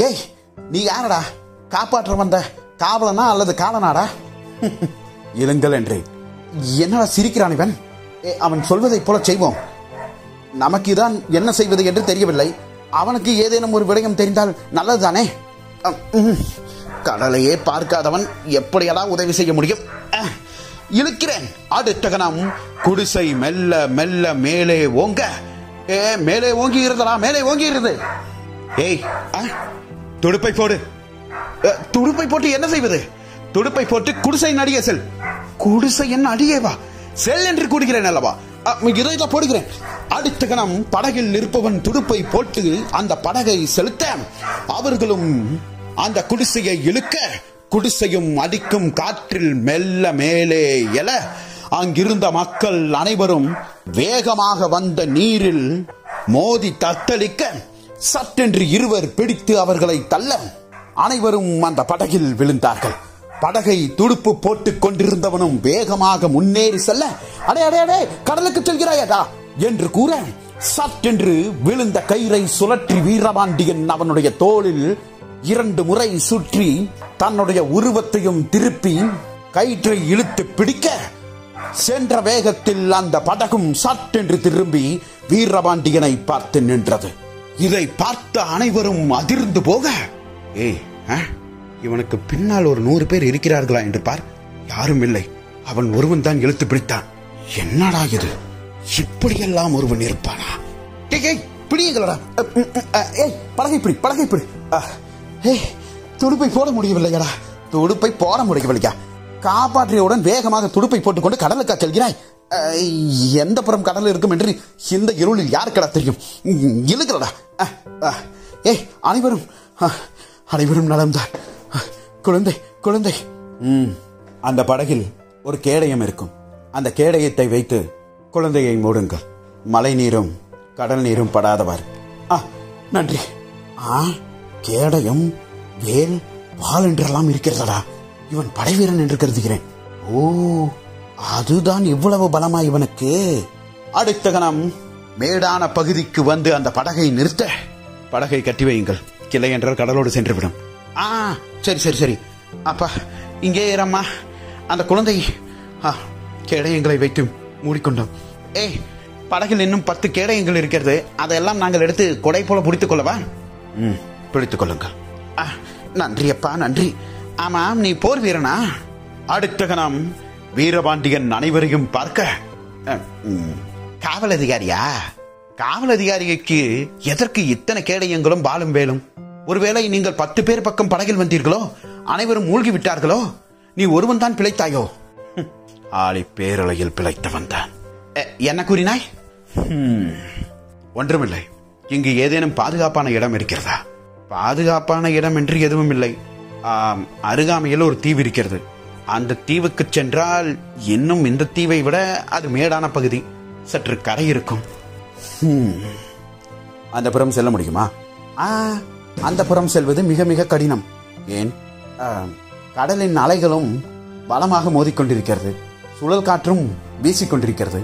ஏய், நீ யாரடா? காப்பாற்ற வந்த காவலனா அல்லது காலனாடா? இழுங்கள் என்றேன். என்னடா சிரிக்கிறான் இவன்? அவன் சொல்வதை போல செய்வோம். நமக்கு தான் என்ன செய்வது என்று தெரியவில்லை. அவனுக்கு ஏதேனும் ஒரு விடயம் தெரிந்தால் நல்லதுதானே. கடலையே பார்க்காதவன் எப்படியெல்லாம் உதவி செய்ய முடியும்? இழுக்கிறேன். அடுத்த கணம் குடிசை மெல்ல மெல்ல மேலே ஓங்க. மேலே ஓங்கி இருந்தடா, மேலே ஓங்கி இருந்து. ஏய், துடுப்பை போடு. துடுப்பை போட்டு என்ன செய்வது? துடுப்பை போட்டு குடிசை அடியே செல். குடிசை என்ன அடியேவா? செல் என்று கூடுகிறேன் அல்லவா? இதை போடுகிறேன். அடுத்த கணம் படகில் இருப்பவன் துடுப்பை போட்டு அந்த படகை செலுத்த அவர்களும் அந்த குடிசையை இழுக்க, குடிசையும் அடிக்கும் காற்றில் மெல்ல மேலே எழ, அங்கிருந்த மக்கள் அனைவரும் வேகமாக வந்த நீரில் மோதி தத்தளிக்க, சட்டென்று இருவர் பிடித்து அவர்களை தள்ள அனைவரும் அந்த படகில் விழுந்தார்கள். படகை துடுப்பு போட்டுக் கொண்டிருந்தவனும் வேகமாக முன்னேறி செல்ல, அடே அடே அடே, கடலுக்கு செல்கிறாயடா என்று கூற, சட்டென்று விழுந்த கயிறை சுழற்றி வீரபாண்டியன் அவனுடைய தோளில் 2 முறை சுற்றி தன்னுடைய உருவத்தையும் திருப்பி கயிற்றை இழுத்து பிடிக்க, சென்ற வேகத்தில் அந்த படகும் சட்டென்று திரும்பி வீரபாண்டியனை பார்த்து நின்றது. இதை பார்த்த அனைவரும் அதிர்ந்து போக, ஏய், இவனுக்கு பின்னால் ஒரு 100 பேர் இருக்கிறார்களா என்று பார். யாரும் இல்லை, அவன் ஒருவன் தான் இழுத்து பிடித்தான். என்னடா இது, இப்படியெல்லாம் ஒருவன் இருப்பானா? பிடிங்களா? ஏய், படகை பிடி, படகை பிடி. ஏய், துடுப்பை போட முடியவில்லையடா, துடுப்பை போட முடியவில்லையா? காப்பாற்றியவுடன் வேகமாக துடுப்பை போட்டுக்கொண்டு கடலுக்கா செல்கிறாய்? எந்த புறம் கடல் இருக்கும் என்று இந்த இருளில் யாருக்கடா தெரியும்? இழுக்கிறடா. ஏய், அனைவரும் அனைவரும் நலம்தான். குழந்தை குழந்தை. அந்த படகில் ஒரு கேடயம் இருக்கும். அந்த கேடயத்தை வைத்து குழந்தையை மூடுங்கள். மழை நீரும் கடல் நீரும் படாதவாறு. நன்றி. கேடயம், வேல், வாள் என்றெல்லாம் இருக்கிறதா? இவன் படைவீரன் என்று கருதுகிறேன். ஓ, அதுதான் இவ்வளவு பலமா இவனுக்கு? அடுத்த கணம் மேடான பகுதிக்கு வந்து அந்த படகை நிறுத்த, படகை கட்டி வையுங்கள், கிளை என்றால் கடலோடு சென்றுவிடும். சரி சரி சரி. அப்பா, இங்கே ஏறம்மா. அந்த குழந்தை கேடயங்களை வைத்து மூடிக்கொண்டோம். ஏய், படகில் இன்னும் 10 கேடயங்கள் இருக்கிறது. அதையெல்லாம் நாங்கள் எடுத்து கொடை போல பிடித்துக் கொள்ளவா? பிடித்துக் கொள்ளுங்கள். நன்றி அப்பா, நன்றி. ஆமாம், நீ போர் வீரனா? அடுத்த கணம் வீரபாண்டியன் அனைவரையும் பார்க்க, காவல் அதிகாரியா? காவல் அதிகாரிக்கு எதற்கு இத்தனை கேடயங்களும் பாலும் வேலும்? ஒருவேளை நீங்கள் 10 பேர் பக்கம் படகில் வந்தீர்களோ? அனைவரும் மூழ்கி விட்டார்களோ? நீ ஒருவன் தான் பிழைத்தாயோ? ஆளி பேரலையில் பிழைத்தவன் தான். என்ன கூறினாய்? ஒன்றுமில்லை. இங்கு ஏதேனும் பாதுகாப்பான இடம் இருக்கிறதா? பாதுகாப்பான இடம் என்று எதுவும் இல்லை. அருகாமையில் ஒரு தீவு இருக்கிறது. அந்த தீவுக்கு சென்றால் இன்னும் இந்த தீவை விட அது மேடான பகுதி, சற்று கரை இருக்கும். அந்த புறம் செல்ல முடியுமா? அந்த புறம் செல்வது மிக மிக கடினம். ஏன்? கடலின் அலைகளும் பலமாக மோதிக்கொண்டிருக்கிறது, சுழல் காற்றும் வீசிக்கொண்டிருக்கிறது.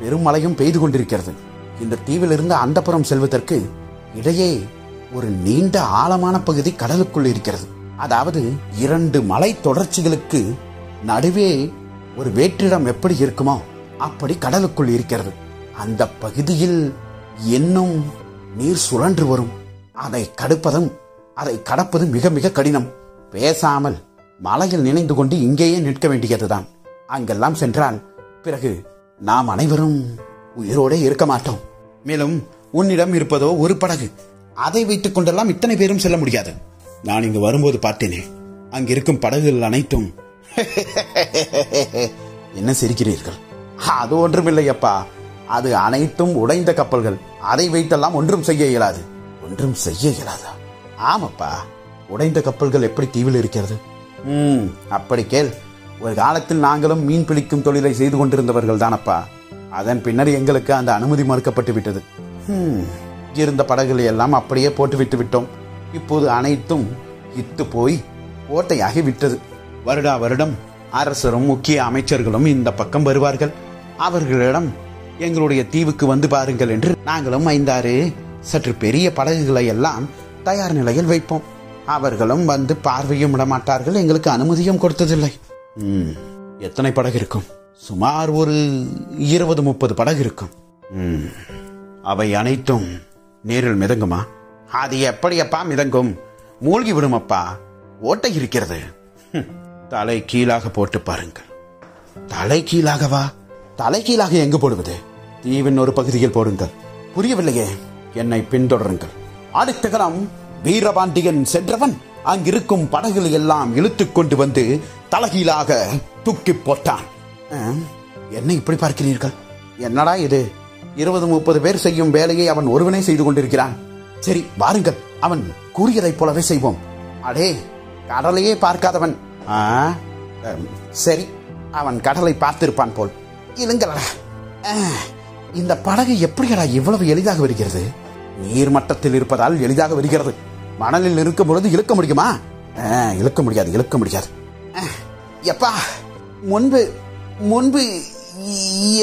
பெருமழையும் பெய்து கொண்டிருக்கிறது. இந்த தீவிலிருந்து அந்தப்புறம் செல்வதற்கு இடையே ஒரு நீண்ட ஆழமான பகுதி கடலுக்குள் இருக்கிறது. அதாவது 2 மலை தொடர்ச்சிகளுக்கு நடுவே ஒரு வேற்றிடம் எப்படி இருக்குமோ அப்படி கடலுக்குள் இருக்கிறது. அந்த பகுதியில் இன்னும் நீர் சுழன்று வரும். அதை கடப்பது மிக மிக கடினம். பேசாமல் மலையில் நினைந்து கொண்டு இங்கேயே நிற்க வேண்டியதுதான். அங்கெல்லாம் சென்றால் பிறகு நாம் அனைவரும் உயிரோடு இருக்க மாட்டோம். மேலும் உன்னிடம் இருப்பதோ ஒரு படகு. அதை வைத்துக் கொண்டெல்லாம் இத்தனை பேரும் செல்ல முடியாது. நான் இங்கு வரும்போது பார்த்தேனே, அங்கிருக்கும் படகுகள் அனைத்தும் என்ன சிரிக்கிறீர்கள்? அது ஒன்றுமில்லை அப்பா, அது அனைத்தும் உடைந்த கப்பல்கள். அதை வைத்தெல்லாம் ஒன்றும் செய்ய இயலாது. ஒன்றும் செய்ய இயலாதா? ஆமாப்பா, உடைந்த கப்பல்கள் எப்படி தீவில் இருக்கிறது? அப்படி கேள். ஒரு காலத்தில் நாங்களும் மீன் பிடிக்கும் தொழிலை செய்து கொண்டிருந்தவர்கள் தானப்பா. அதன் பின்னர் எங்களுக்கு அந்த அனுமதி மறுக்கப்பட்டு விட்டது. இருந்த படகுகளை எல்லாம் அப்படியே போட்டு விட்டோம். இப்போது அனைத்தும் இத்து போய் ஓட்டையாகி விட்டது. வருடா வருடம் அரசரும் முக்கிய அமைச்சர்களும் இந்த பக்கம் வருவார்கள். அவர்களிடம் எங்களுடைய தீவுக்கு வந்து பாருங்கள் என்று நாங்களும் 5-6 சற்று பெரிய படகுகளை எல்லாம் தயார் நிலையில் வைப்போம். அவர்களும் வந்து பார்வையும் விட மாட்டார்கள். எங்களுக்கு அனுமதியும் கொடுத்ததில்லை. எத்தனை படகு இருக்கும்? சுமார் ஒரு 20-30 படகு இருக்கும். அவை அனைத்தும் நீரில் மிதங்குமா? அது எப்படியப்பா மிதங்கும்? மூழ்கி விடும் அப்பா. ஓட்டை இருக்கிறது. தலை கீழாக போட்டு பாருங்கள். தலை கீழாகவா? தலை கீழாக எங்கு போடுவது? தீவின் ஒரு பகுதியில் போடுங்கள். புரியவில்லையே. என்னை பின்தொடருங்கள். அடுத்த கணம் வீரபாண்டியன் சென்றவன் அங்கிருக்கும் படகுகளை எல்லாம் இழுத்துக் கொண்டு வந்து தலைகீழாக தூக்கி போட்டான். என்ன இப்படி பார்க்கிறீர்கள்? என்னடா இது? 20-30 பேர் செய்யும் வேலையை அவன் ஒருவனே செய்து கொண்டிருக்கிறான். சரி வாருங்கள், அவன் கூறியதைப் போலவே செய்வோம். அடே, கடலையே பார்க்காதவன். சரி, அவன் கடலை பார்த்திருப்பான் போல். இல்லைங்களா, இந்த படகு எப்படியடா இவ்வளவு எளிதாக வருகிறது? நீர் மட்டத்தில் இருப்பதால் எளிதாக வருகிறது. மணலில் இருக்கும் பொழுது இழுக்க முடியுமா? இழுக்க முடியாது. எப்பா, முன்பு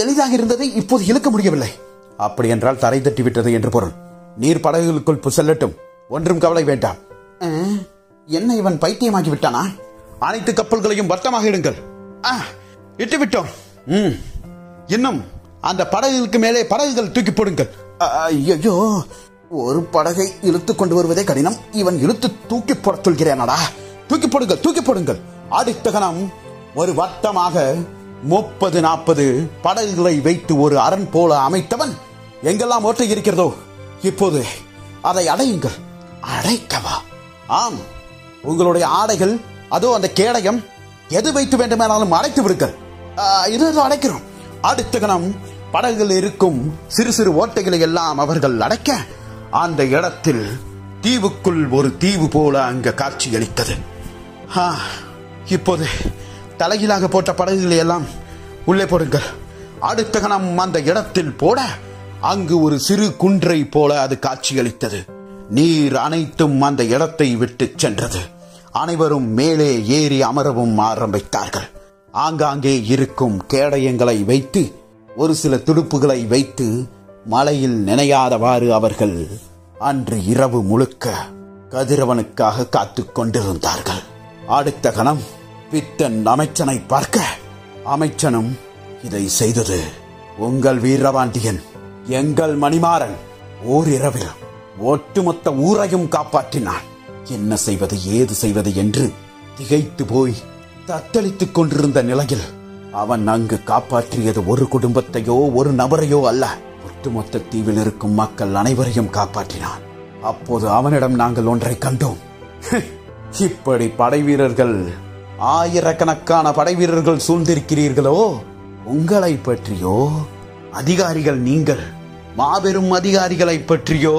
எளிதாக இருந்தது, இப்போது இழுக்க முடியவில்லை. அப்படி என்றால் தரை தட்டி விட்டது என்று பொருள். நீர் படகுகளுக்குள் செல்லட்டும், ஒன்றும் கவலை வேண்டாம். என்ன இவன் பைத்தியமாகி விட்டானா? அனைத்து கப்பல்களையும் வட்டமாக இடுங்கள். இட்டு விட்டோம். இன்னும் அந்த படகுகளுக்கு மேலே படகுகள் தூக்கி போடுங்கள். ஐயோ, ஒரு படகை இழுத்து கொண்டு வருவதே கடினம். இவன் இழுத்து தூக்கி போட சொல்கிறேனடா. தூக்கி போடுங்கள். அடுத்த கணம் ஒரு வட்டமாக 30-40 படகுகளை வைத்து ஒரு அரண் போல அமைத்தவன் எங்கெல்லாம் ஓட்டை இருக்கிறதோ இப்போது அதை அடையுங்கள். அடைக்கவா? ஆம், உங்களுடைய ஆடைகள், அதோ அந்த கேடயம், எது வைத்து வேண்டுமானாலும் அடைத்து விடுங்கள். இது அடைக்கிறோம். அடுத்த கணம் படகுகள் இருக்கும் சிறு சிறு ஓட்டைகளை எல்லாம் அவர்கள் அடைக்க அந்த இடத்தில் தீவுக்குள் ஒரு தீவு போல அங்க காட்சியளித்தது. இப்போது தலைகீழாக போட்ட படகுகளை எல்லாம் உள்ளே போடுங்கள். அடுத்த கணம் அந்த இடத்தில் போட அங்கு ஒரு சிறு குன்றை போல அது காட்சியளித்தது. நீர் அனைத்தும் அந்த இடத்தை விட்டு சென்றது. அனைவரும் மேலே ஏறி அமரவும் ஆரம்பித்தார்கள். ஆங்காங்கே இருக்கும் கேடயங்களை வைத்து, ஒரு சில துடுப்புகளை வைத்து மலையில் நினையாதவாறு அவர்கள் அன்று இரவு முழுக்க கதிரவனுக்காக காத்துக் கொண்டிருந்தார்கள். அடுத்த கணம் பித்தன் அமைச்சனை பார்க்க, அமைச்சனும் இதை செய்தது உங்கள் வீரபாண்டியன், எங்கள் மணிமாறன் ஓரிரவில் ஒட்டுமொத்த ஊரையும் காப்பாற்றினான். என்ன செய்வது, ஏது செய்வது என்று திகைத்து போய் தத்தளித்துக் கொண்டிருந்த நிலையில் அவன் அங்கு காப்பாற்றியது ஒரு குடும்பத்தையோ ஒரு நபரையோ அல்ல, ஒட்டுமொத்த தீவில் இருக்கும் மக்கள் அனைவரையும் காப்பாற்றினான். அப்போது அவனிடம் நாங்கள் ஒன்றை கண்டோம். இப்படி படை வீரர்கள், ஆயிரக்கணக்கான படை வீரர்கள் சூழ்ந்திருக்கிறீர்களோ, உங்களை பற்றியோ, அதிகாரிகள் நீங்கள் மாபெரும் அதிகாரிகளை பற்றியோ,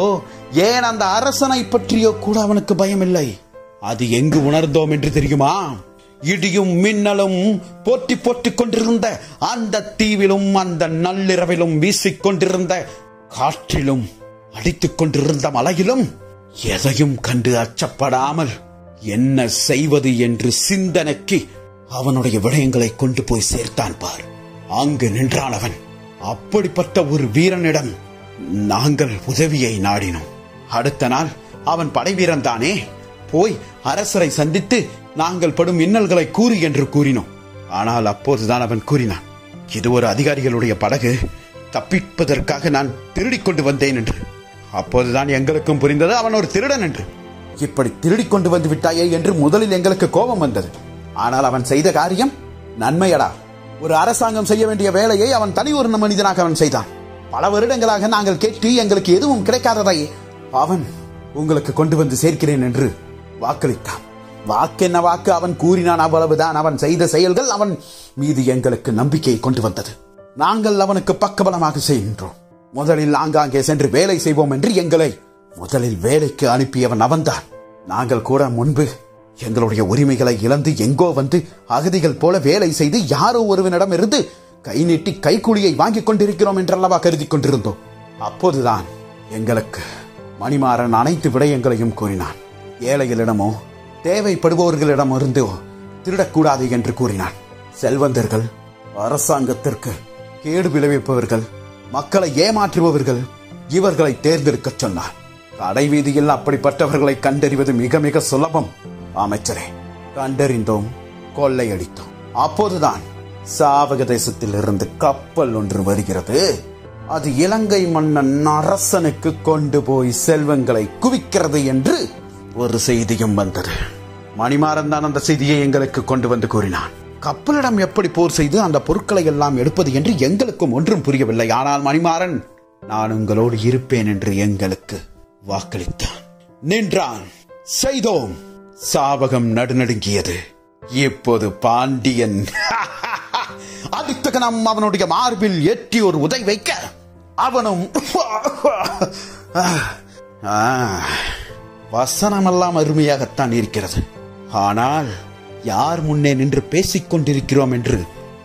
ஏன் அந்த அரசனை பற்றியோ கூட அவனுக்கு பயமில்லை. அது எங்கு உணர்ந்தோம் என்று தெரியுமா? இடியும் மின்னலும் போட்டி போட்டுக் கொண்டிருந்த அந்த தீவிலும், அந்த நள்ளிரவிலும் வீசிக் கொண்டிருந்த காற்றிலும், அடித்துக் கொண்டிருந்த மலையிலும் எதையும் கண்டு அச்சப்படாமல் என்ன செய்வது என்று சிந்தனைக்கு அவனுடைய விடயங்களை கொண்டு போய் சேர்த்தான் பார். அங்கு நின்றான் அவன். அப்படிப்பட்ட ஒரு வீரனிடம் நாங்கள் உதவியை நாடினோம். அடுத்த நாள் அவன் படைவீரன் தானே, போய் அரசரை சந்தித்து நாங்கள் படும் இன்னல்களை கூறு என்று கூறினோம். ஆனால் அப்போதுதான் அவன் கூறினான், இது ஒரு அதிகாரிகளுடைய படகு, தப்பிப்பதற்காக நான் திருடிக் கொண்டு வந்தேன் என்று. அப்போதுதான் எங்களுக்கும் புரிந்தது அவன் ஒரு திருடன் என்று. இப்படி திருடிக் கொண்டு வந்து விட்டாயே என்று முதலில் எங்களுக்கு கோபம் வந்தது. ஆனால் அவன் செய்த காரியம் நன்மையடா. ஒரு அரசாங்கம் செய்ய வேண்டிய வேலையை அவன் தனி ஒரு மனிதனாக அவன் செய்தான். பல வருடங்களாக நாங்கள் கேட்டு எங்களுக்கு எதுவும் கிடைக்காததை அவன் உங்களுக்கு கொண்டு வந்து சேர்க்கிறேன் என்று வாக்களித்தான். வாக்கென்ன வாக்கு, அவன் கூறினான், அவ்வளவுதான். அவன் செய்த செயல்கள் அவன் மீது எங்களுக்கு நம்பிக்கையை கொண்டு வந்தது. நாங்கள் அவனுக்கு பக்கபலமாக செய்கின்றோம். முதலில் ஆங்காங்கே சென்று வேலை செய்வோம் என்று எங்களை முதலில் வேலைக்கு அனுப்பியவன் அவன்தான். நாங்கள் கூட முன்பு எங்களுடைய உரிமைகளை இழந்து எங்கோ வந்து அகதிகள் போல வேலை செய்து யாரோ ஒருவனிடம் இருந்து கை நீட்டி கைக்கூலியை வாங்கிக் கொண்டிருக்கிறோம் என்றல்லவா கருதி கொண்டிருந்தோம். அப்போதுதான் எங்களுக்கு மணிமாறன் அனைத்து விடயங்களையும் கூறினான். ஏழைகளிடமோ தேவைப்படுபவர்களிடம் இருந்து திருடக்கூடாது என்று கூறினான். செல்வந்தர்கள், அரசாங்கத்திற்கு கேடு விளைவிப்பவர்கள், மக்களை ஏமாற்றுபவர்கள், இவர்களை தேர்ந்தெடுக்க சொன்னார். கடை வீதியில் அப்படிப்பட்டவர்களை கண்டறிவது மிக மிக சுலபம் அமைச்சரே. கண்டறிந்தோம், கொள்ளையடித்தோம். அப்போதுதான் சாவக தேசத்தில் இருந்து கப்பல் ஒன்று வருகிறது. அது இலங்கை மன்னன் அரசனுக்கு கொண்டு போய் செல்வங்களை குவிக்கிறது என்று ஒரு செய்தியும் வந்தது. மணிமாறன் தான் அந்த செய்தியை எங்களுக்கு கொண்டு வந்து கூறினான். கப்பலிடம் எப்படி போர் செய்து அந்த பொருட்களை எல்லாம் எடுப்பது என்று எங்களுக்கும் ஒன்றும் புரியவில்லை. ஆனால் மணிமாறன் நான் உங்களோடு இருப்பேன் என்று எங்களுக்கு வாக்களித்தான். நின்றான், செய்தோம். சாவகம் நடுநடுங்கியது. இப்போது பாண்டியன் அடுத்த கணம் அவனுடைய மார்பில் ஏற்றி ஒரு உதை வைக்க அவனும் வசனமெல்லாம் அருமையாகத்தான் இருக்கிறது. ஆனால் யார் முன்னே நின்று பேசிக் கொண்டிருக்கிறோம் என்று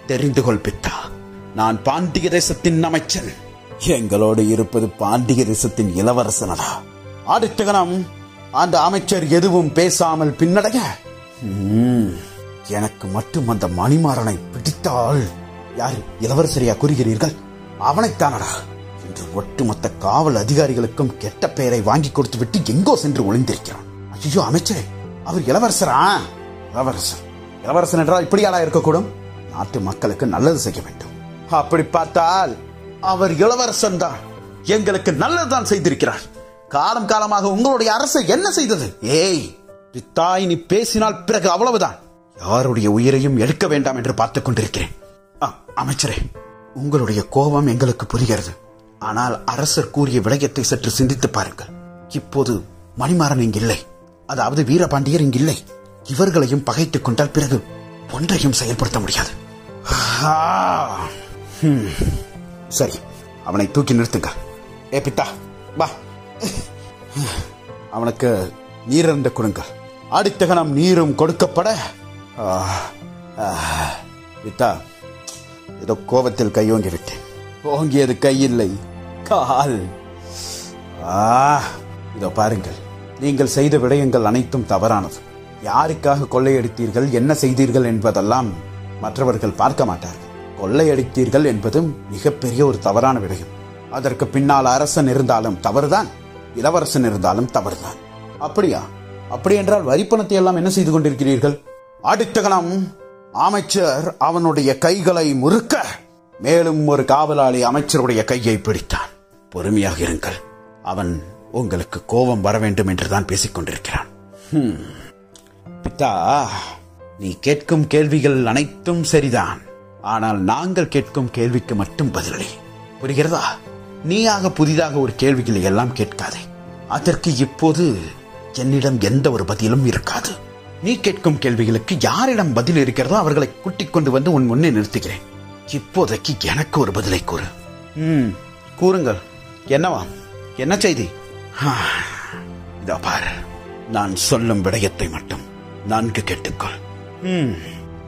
தெரிந்து கொள் பித்தா. நான் பாண்டிய தேசத்தின் அமைச்சன். எங்களோடு இருப்பது பாண்டிய தேசத்தின் இளவரசனடா. அடுத்த கணம் அந்த அமைச்சர் எதுவும் பேசாமல் பின்னடைய, எனக்கு மட்டும் அந்த மணிமாறனை பிடித்தால், யார் இளவரசரையா கூறுகிறீர்கள்? அவனைத்தானடா என்று ஒட்டுமொத்த காவல் அதிகாரிகளுக்கும் கெட்ட பெயரை வாங்கி கொடுத்து விட்டு எங்கோ சென்று ஒளிந்திருக்கிறான். ஐயோ அமைச்சரே, அவர் இளவரசரா? இளவரசன் என்றால் இப்படியாடா இருக்கக்கூடும்? நாட்டு மக்களுக்கு நல்லது செய்ய வேண்டும். அப்படி பார்த்தால் அவர் இளவரசன் தான். எங்களுக்கு நல்லதுதான் செய்திருக்கிறார். காலம் காலமாக உங்களுடைய அரசு என்ன செய்தது? ஏய் பித்தாய், நீ பேசினால் பிறகு அவ்வளவுதான். யாருடைய உயிரையும் எடுக்க வேண்டாம் என்று பார்த்துக் கொண்டிருக்கிறேன். அமைச்சரே, உங்களுடைய கோபம் எங்களுக்கு புரிகிறது. ஆனால் அரசர் கூறிய விடயத்தை சற்று சிந்தித்து பாருங்கள். இப்போது மணிமாறன் இங்கில்லை, அதாவது வீரபாண்டியர் இங்கில்லை. இவர்களையும் பகைத்துக் கொண்டால் பிறகு ஒன்றையும் செயல்படுத்த முடியாது. சரி, அவனை தூக்கி நிறுத்துங்க. ஏ பித்தா, வா, அவனுக்கு நீரந்த கொடுங்க. அடுத்த கணம் நீரும் கொடுக்கப்பட, பித்தா, ஏதோ கோபத்தில் கையோங்கி விட்டேன். ஓங்கியது கையில்லை, கால். இதோ பாருங்கள், நீங்கள் செய்த விடயங்கள் அனைத்தும் தவறானது. யாருக்காக கொள்ளையடித்தீர்கள், என்ன செய்தீர்கள் என்பதெல்லாம் மற்றவர்கள் பார்க்க மாட்டார்கள். கொள்ளையடித்தீர்கள் என்பது மிகப்பெரிய ஒரு தவறான விடயம். அதற்கு பின்னால் அரசன் இருந்தாலும் தவறுதான், இளவரசன் இருந்தாலும் தவறுதான். அப்படியா? அப்படி என்றால் வரிப்பணத்தை எல்லாம் என்ன செய்து கொண்டிருக்கிறீர்கள்? அடுத்த கணம் அமைச்சர் அவனுடைய கைகளை முறுக்க, மேலும் ஒரு காவலாளி அமைச்சருடைய கையை பிடித்தான். பொறுமையாக இருங்கள், அவன் உங்களுக்கு கோபம் வர வேண்டும் என்றுதான் பேசிக் கொண்டிருக்கிறான். பித்தா, நீ கேட்கும் கேள்விகள் அனைத்தும் சரிதான். ஆனால் நாங்கள் கேட்கும் கேள்விக்கு மட்டும் பதிலளி. புரிகிறதா? நீயாக புதிதாக ஒரு கேள்விகளை எல்லாம் கேட்காதே. அதற்கு இப்போது என்னிடம் எந்த ஒரு பதிலும் இருக்காது. நீ கேட்கும் கேள்விகளுக்கு யாரிடம் பதில் இருக்கிறதோ அவர்களை கூட்டிக் கொண்டு வந்து உன் முன்னே நிறுத்துகிறேன். இப்போதைக்கு எனக்கு ஒரு பதிலை கூறு. கூறுங்கள். என்னவா? என்ன செய்தி? இதோ பாரு, நான் சொல்லும் விடயத்தை மட்டும் நன்கு கேட்டுக்கொள்.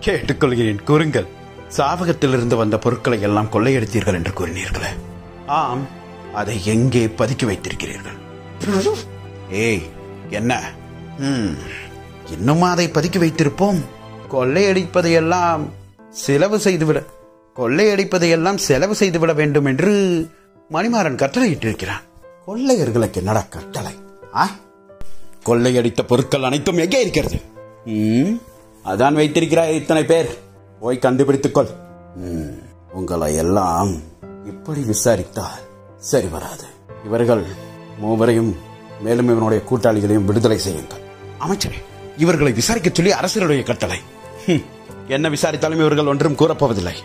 கேட்டுக்கொள்கிறேன், கூறுங்கள். சாவகத்திலிருந்து வந்த பொருட்களை எல்லாம் கொள்ளையடித்தீர்கள் என்று கூறினீர்களே? ஆம். அதை எங்கே பதுக்கி வைத்திருக்கிறீர்கள்? ஏய், என்ன? இன்னும் அதை பதுக்கி வைத்திருப்போம்? கொள்ளையடிப்பதையெல்லாம் செலவு செய்துவிட கொள்ளையடிப்பதையெல்லாம் செலவு செய்துவிட வேண்டும் என்று மணிமாறன் கட்டளையிட்டிருக்கிறான். கொள்ளையர்களுக்கு என்னடா கட்டளை? கொள்ளையடித்த பொருட்கள் அனைத்தும் எங்கே இருக்கிறது? அதான் வைத்திருக்கிறாய் இத்தனை பேர், போய் கண்டுபிடித்துக் கொள். உங்களை எல்லாம் இப்படி விசாரித்தால் சரி வராது. இவர்கள் மூவரையும் மேலும் இவனுடைய கூட்டாளிகளையும் விடுதலை செய்யுங்கள். அமைச்சரே, இவர்களை விசாரிக்க சொல்லி அரசருடைய கட்டளை. என்ன விசாரித்தாலும் இவர்கள் ஒன்றும் கூறப்போவதில்லை.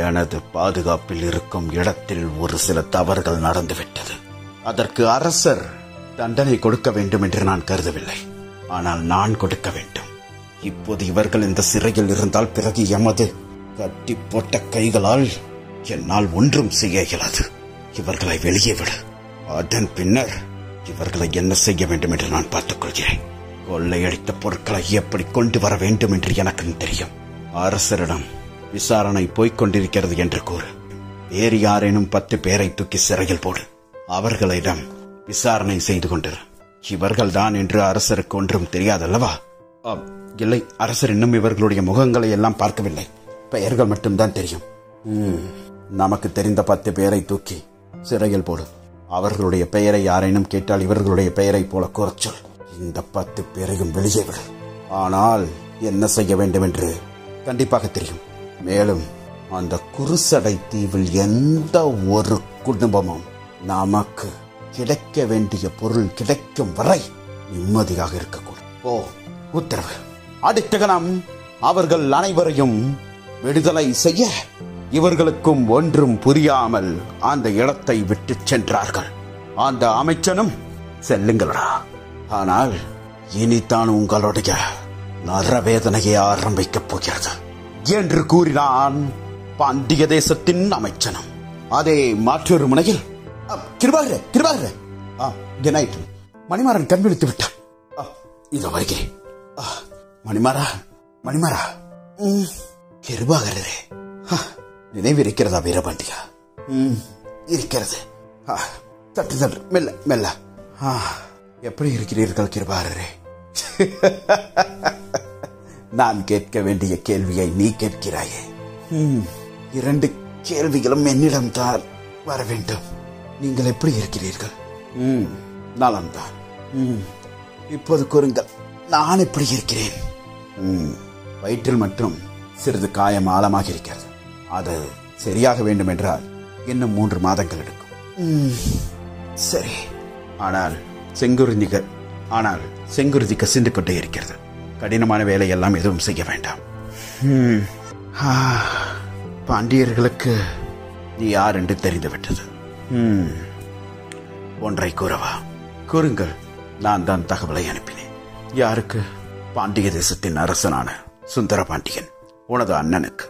எனது பாதுகாப்பில் இருக்கும் இடத்தில் ஒரு சில தவறுகள் நடந்துவிட்டது. அதற்கு அரசர் தண்டனை கொடுக்க வேண்டும் என்று நான் கருதவில்லை. ஆனால் நான் கொடுக்க வேண்டும். இப்போது இவர்கள் இந்த சிறையில் இருந்தால் பிறகு எமது கட்டி போட்ட கைகளால் என்னால் ஒன்றும் செய்ய இயலாது. இவர்களை வெளியே விடு. அதன் பின்னர் இவர்களை என்ன செய்ய வேண்டும் என்று நான் பார்த்துக் கொள்கிறேன். கொள்ளையடித்த பொருட்களை எப்படி கொண்டு வர வேண்டும் என்று எனக்கு தெரியும். அரசரிடம் விசாரணை போய்க் கொண்டிருக்கிறது என்று கூறு. வேறு யாரேனும் 10 பேரை தூக்கி சிறையில் போடு. அவர்களிடம் விசாரணை செய்து கொண்டிரு. இவர்கள் தான் என்று அரசருக்கு ஒன்றும் தெரியாதல்லவா? இல்லை, அரசர் இன்னும் இவர்களுடைய முகங்களை எல்லாம் பார்க்கவில்லை. பெயர்கள் மட்டும்தான் தெரியும். நமக்கு தெரிந்த 10 பேரை தூக்கி சிறையில் போடு. அவர்களுடைய பெயரை யாரேனும் கேட்டால் இவர்களுடைய பெயரை போல கூறச்சொல். இந்த 10 பேரையும் வெளியே விடு. ஆனால் என்ன செய்ய வேண்டும் என்று கண்டிப்பாக தெரியும். மேலும் அந்த குருசடை தீவில் எந்த ஒரு குடும்பமும் நமக்கு கிடைக்க வேண்டிய பொருள் கிடைக்கும் வரை நிம்மதியாக இருக்கக்கூடும். உத்தரவு. அடுத்த கணம் அவர்கள் அனைவரையும் விடுதலை செய்ய இவர்களுக்கும் ஒன்றும் புரியாமல் அந்த இடத்தை விட்டு சென்றார்கள். அந்த அமைச்சனும் செல்லுங்களா, ஆனால் இனித்தான் உங்களுடைய நரவேதனையை ஆரம்பிக்கப் போகிறது என்று கூறினான் பாண்டிய தேசத்தின் அமைச்சனும். அதே மற்றொரு முனையில் மணிமாறன் கண் விழித்து விட்டான். இதோ வருகிறேன். மணிமாறா, கிருபாகரரே, நினைவிருக்கிறதா வீரபாண்டியா? இருக்கிறது. தட்டு மெல்ல மெல்ல. எப்படி இருக்கிறீர்கள் கிருபாகரரே? நான் கேட்க வேண்டிய கேள்வியை நீ கேட்கிறாயே. 2 கேள்விகளும் என்னிடம் தான் வர வேண்டும். நீங்கள் எப்படி இருக்கிறீர்கள்? நலம்தான். இப்போது கூறுங்கள், நான் எப்படி இருக்கிறேன்? வயிற்றில் மட்டும் சிறிது காயம் ஆழமாக இருக்கிறது. அது சரியாக வேண்டும் என்றால் இன்னும் 3 மாதங்கள் எடுக்கும். சரி, ஆனால் செங்குருதி கசிந்து கொண்டே இருக்கிறது. கடினமான வேலையெல்லாம் எதுவும் செய்ய வேண்டாம். பாண்டியர்களுக்கு நீ யார் என்று தெரிந்துவிட்டது. ஒன்றை கூறவா? கூறுங்கள். நான் தான் தகவலை அனுப்பினேன். யாருக்கு? பாண்டிய தேசத்தின் அரசனான சுந்தர பாண்டியன், உனது அண்ணனுக்கு.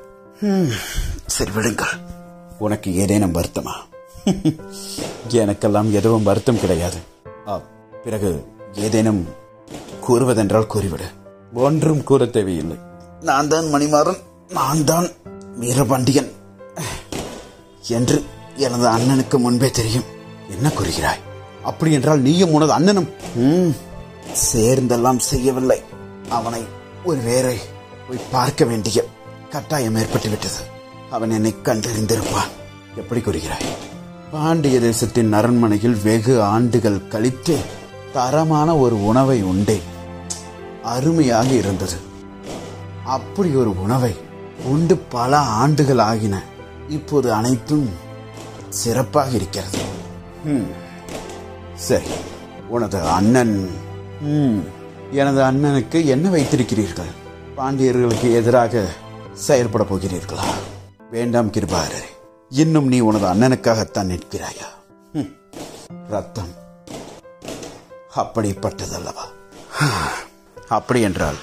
சரி, விடுங்கள். உனக்கு ஏதேனும் வருத்தமா? எனக்கெல்லாம் எதுவும் வருத்தம் கிடையாது. பிறகு ஏதேனும் கூறுவதென்றால் கூறிவிடு. ஒன்றும் கூற தேவையில்லை. நான் தான் மணிமாறன், நான் தான் வீரபாண்டியன் என்று எனது அண்ணனுக்கு முன்பே தெரியும். என்ன கூறுகிறாய்? அப்படி என்றால் நீயும் உனது அண்ணனும் சேர்ந்தெல்லாம் செய்யவில்லை. அவனை ஒரு வேரை போய் பார்க்க வேண்டிய கட்டாயம் ஏற்பட்டுவிட்டது. அவன் என்னை கண்டறிந்திருப்பான். எப்படி கூறுகிறாய்? பாண்டிய தேசத்தின் அரண்மனையில் வெகு ஆண்டுகள் கழித்து தரமான ஒரு உணவை உண்டேன். அருமையாக இருந்தது. அப்படி ஒரு உணவை உண்டு பல ஆண்டுகள் ஆகின. இப்போது அனைத்தும் சிறப்பாக இருக்கிறது. சரி, உனது அண்ணன், எனது அண்ணனுக்கு என்ன வைத்திருக்கிறீர்கள்? பாண்டியர்களுக்கு எதிராக செயல்பட போகிறீர்களா? வேண்டாம் கிருபாகரரே, இன்னும் நீ உனது அண்ணனுக்காகத்தான் நிற்கிறாயா? ரத்தம் அப்படிப்பட்டதல்லவா? அப்படி என்றால்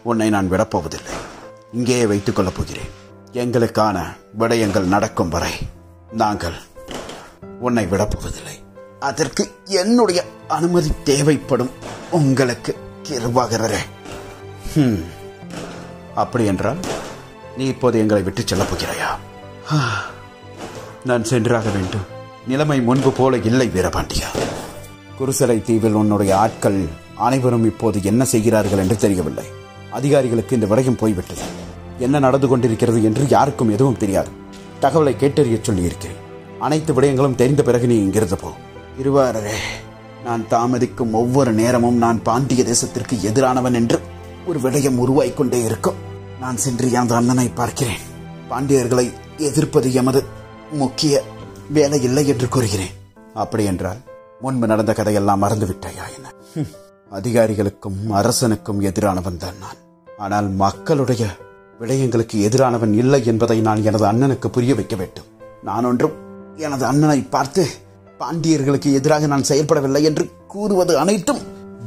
உன்னை நான் விடப்போவதில்லை. இங்கேயே வைத்துக் கொள்ளப் போகிறேன். எங்களுக்கான விடயங்கள் நடக்கும் வரை நாங்கள் உன்னை விடப்போவதில்லை. அதற்கு என்னுடைய அனுமதி தேவைப்படும் உங்களுக்கு கிருபாகரரே. அப்படி என்றால் நீ இப்போது எங்களை விட்டு செல்லப் போகிறாயா? நான் சென்றாக வேண்டும். நிலைமை முன்பு போல இல்லை வீரபாண்டியா. குருசலை தீவில் உன்னுடைய ஆட்கள் அனைவரும் இப்போது என்ன செய்கிறார்கள் என்று தெரியவில்லை. அதிகாரிகளுக்கு இந்த விடயம் போய்விட்டது. என்ன நடந்து கொண்டிருக்கிறது என்று யாருக்கும் எதுவும் தெரியாது. தகவலை கேட்டறிய சொல்லியிருக்கிறேன். அனைத்து விடயங்களும் தெரிந்த பிறகு நீ இங்கிருந்து போ. இருவாரரே, நான் தாமதிக்கும் ஒவ்வொரு நேரமும் நான் பாண்டிய தேசத்திற்கு எதிரானவன் என்று ஒரு விடயம் உருவாய்க்கொண்டே இருக்கும். நான் சென்று எனது அண்ணனை பார்க்கிறேன். பாண்டியர்களை எதிர்ப்பது எமது முக்கிய வேலை இல்லை என்று கூறுகிறேன். அப்படி என்றால் முன்பு நடந்த கதையெல்லாம் மறந்துவிட்டாயா என்ன? அதிகாரிகளுக்கும் அரசனுக்கும் எதிரானவன் தான் நான். ஆனால் மக்களுடைய விடயங்களுக்கு எதிரானவன் இல்லை என்பதை நான் எனது அண்ணனுக்கு புரிய வைக்க வேண்டும். நான் ஒன்றும் எனது அண்ணனை பார்த்து பாண்டியர்களுக்கு எதிராக நான் செயல்படவில்லை என்று கூறுவது அனைத்தும்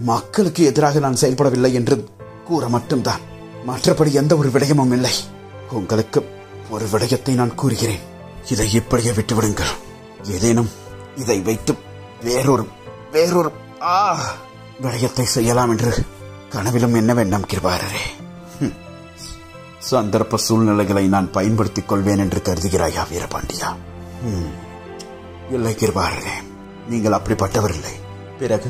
மக்களுக்கு எதிராக நான் செயல்படவில்லை என்று கூற மட்டும்தான். மற்றபடி எந்த ஒரு விடயமும் இல்லை. உங்களுக்கு ஒரு விடயத்தை நான் கூறுகிறேன். இதை இப்படியே விட்டுவிடுங்கள். ஏதேனும் இதை வைத்து வேறொரு விடயத்தை செய்யலாம் என்று கனவிலும் என்ன வேண்டாம் கிருபாரரே. சந்தர்ப்ப சூழ்நிலைகளை நான் பயன்படுத்திக் கொள்வேன் என்று கருதுகிறாயா வீரபாண்டியா? இல்லை கிருபாரரே, நீங்கள் அப்படிப்பட்டவர் இல்லை. பிறகு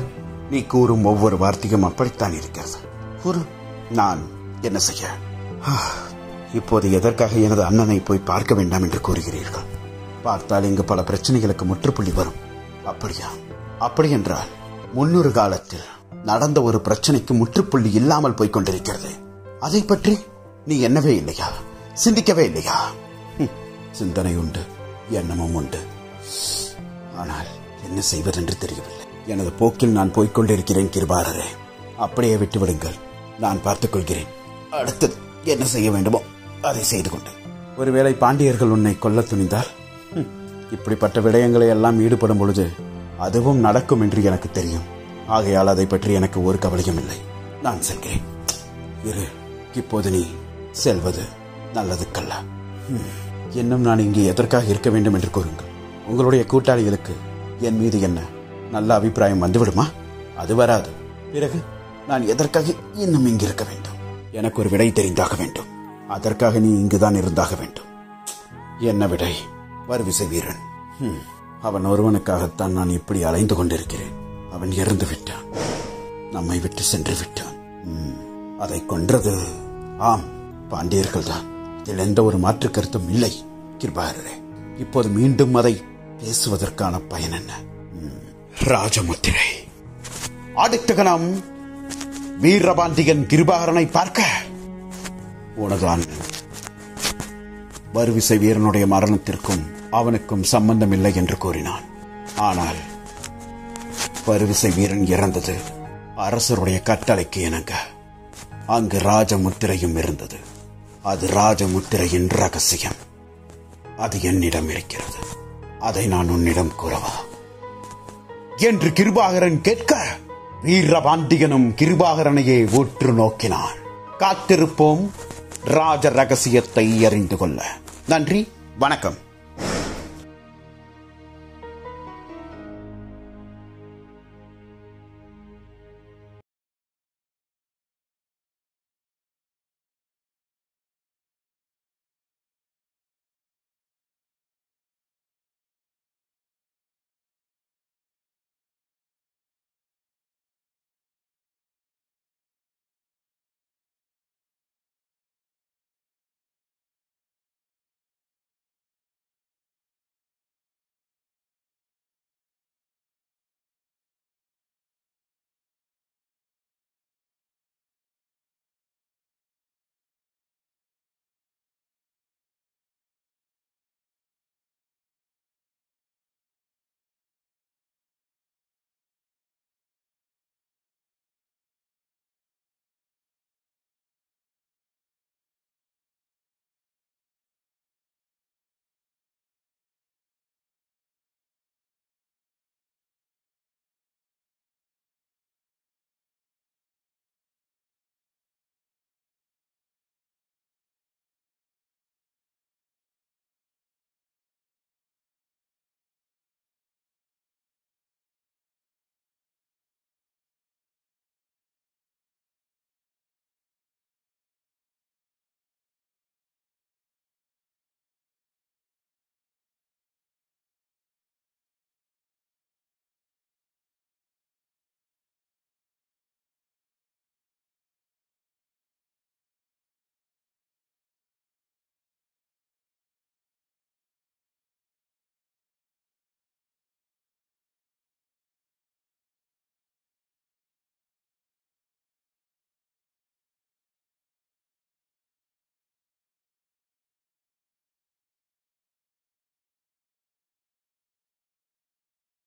நீ கூறும் ஒவ்வொரு வார்த்தையும் அப்படித்தான் இருக்கிறது. கூறு, நான் என்ன செய்ய? இப்போது எதற்காக எனது அண்ணனை போய் பார்க்க வேண்டாம் என்று கூறுகிறீர்கள்? பார்த்தால் இங்கு பல பிரச்சனைகளுக்கு முற்றுப்புள்ளி வரும். அப்படியா? அப்படி என்றால் முன்னொரு காலத்தில் நடந்த ஒரு பிரச்சனைக்கு முற்றுப்புள்ளி இல்லாமல் போய்கொண்டிருக்கிறது. அதை பற்றி நீ எண்ணவே இல்லையா? சிந்திக்கவே இல்லையா? சிந்தனை உண்டு, எண்ணமும் உண்டு. ஆனால் என்ன செய்வதென்று தெரியவில்லை. எனது போக்கில் நான் போய்கொண்டிருக்கிறேன் கிருபாரரே. அப்படியே விட்டுவிடுங்கள், நான் பார்த்துக் கொள்கிறேன். அடுத்தது என்ன செய்ய வேண்டுமோ அதை செய்து கொண்டு. ஒருவேளை பாண்டியர்கள் உன்னை கொல்ல துணிந்தால், இப்படிப்பட்ட விடயங்களை எல்லாம் ஈடுபடும் பொழுது அதுவும் நடக்கும் என்று எனக்கு தெரியும். ஆகையால் அதை பற்றி எனக்கு ஒரு கவலையும் இல்லை. நான் செல்கிறேன். இரு, இப்போது நீ செல்வது நல்லதுக்கல்ல. இன்னும் நான் இங்கே எதற்காக இருக்க வேண்டும் என்று கூறுங்கள். உங்களுடைய கூட்டாளிகளுக்கு என் மீது என்ன நல்ல அபிப்பிராயம் வந்துவிடுமா? அது வராது. பிறகு நான் எதற்காக இன்னும் இங்கு இருக்க வேண்டும்? எனக்கு ஒரு விடை தெரிந்தாக வேண்டும். அதற்காக நீ இங்குதான் இருந்தாக வேண்டும். என்ன விடை? வருவிசை வீரன். அவன் ஒருவனுக்காகத்தான் நான் இப்படி அலைந்து கொண்டிருக்கிறேன். அவன் இறந்து விட்டான், நம்மை விட்டு சென்று விட்டான். அதை கொன்றது ஆம், பாண்டியர்கள் தான். இதில் எந்த ஒரு மாற்று கருத்தும் இல்லை கிருபாரரே. இப்போது மீண்டும் அதை பேசுவதற்கான பயன் என்ன? ராஜமுத்திரை. அடுத்த கணம் வீரபாண்டியன் கிருபாகரனை பார்க்க உனது அண்ணன் வருவிசை வீரனுடைய மரணத்திற்கும் அவனுக்கும் சம்பந்தம் இல்லை என்று கூறினான். ஆனால் வருவிசை வீரன் இறந்தது அரசருடைய கட்டளைக்கு இணங்க. அங்கு ராஜமுத்திரையும் இருந்தது. அது ராஜமுத்திரையின் ரகசியம். அது என்னிடம் இருக்கிறது. அதை நான் உன்னிடம் கூறவா என்று கிருபாகரன் கேட்க, வீரபாண்டியனும் கிருபாகரனையே உற்று நோக்கினான். காத்திருப்போம் ராஜ ரகசியத்தை அறிந்து கொள்ள. நன்றி, வணக்கம்.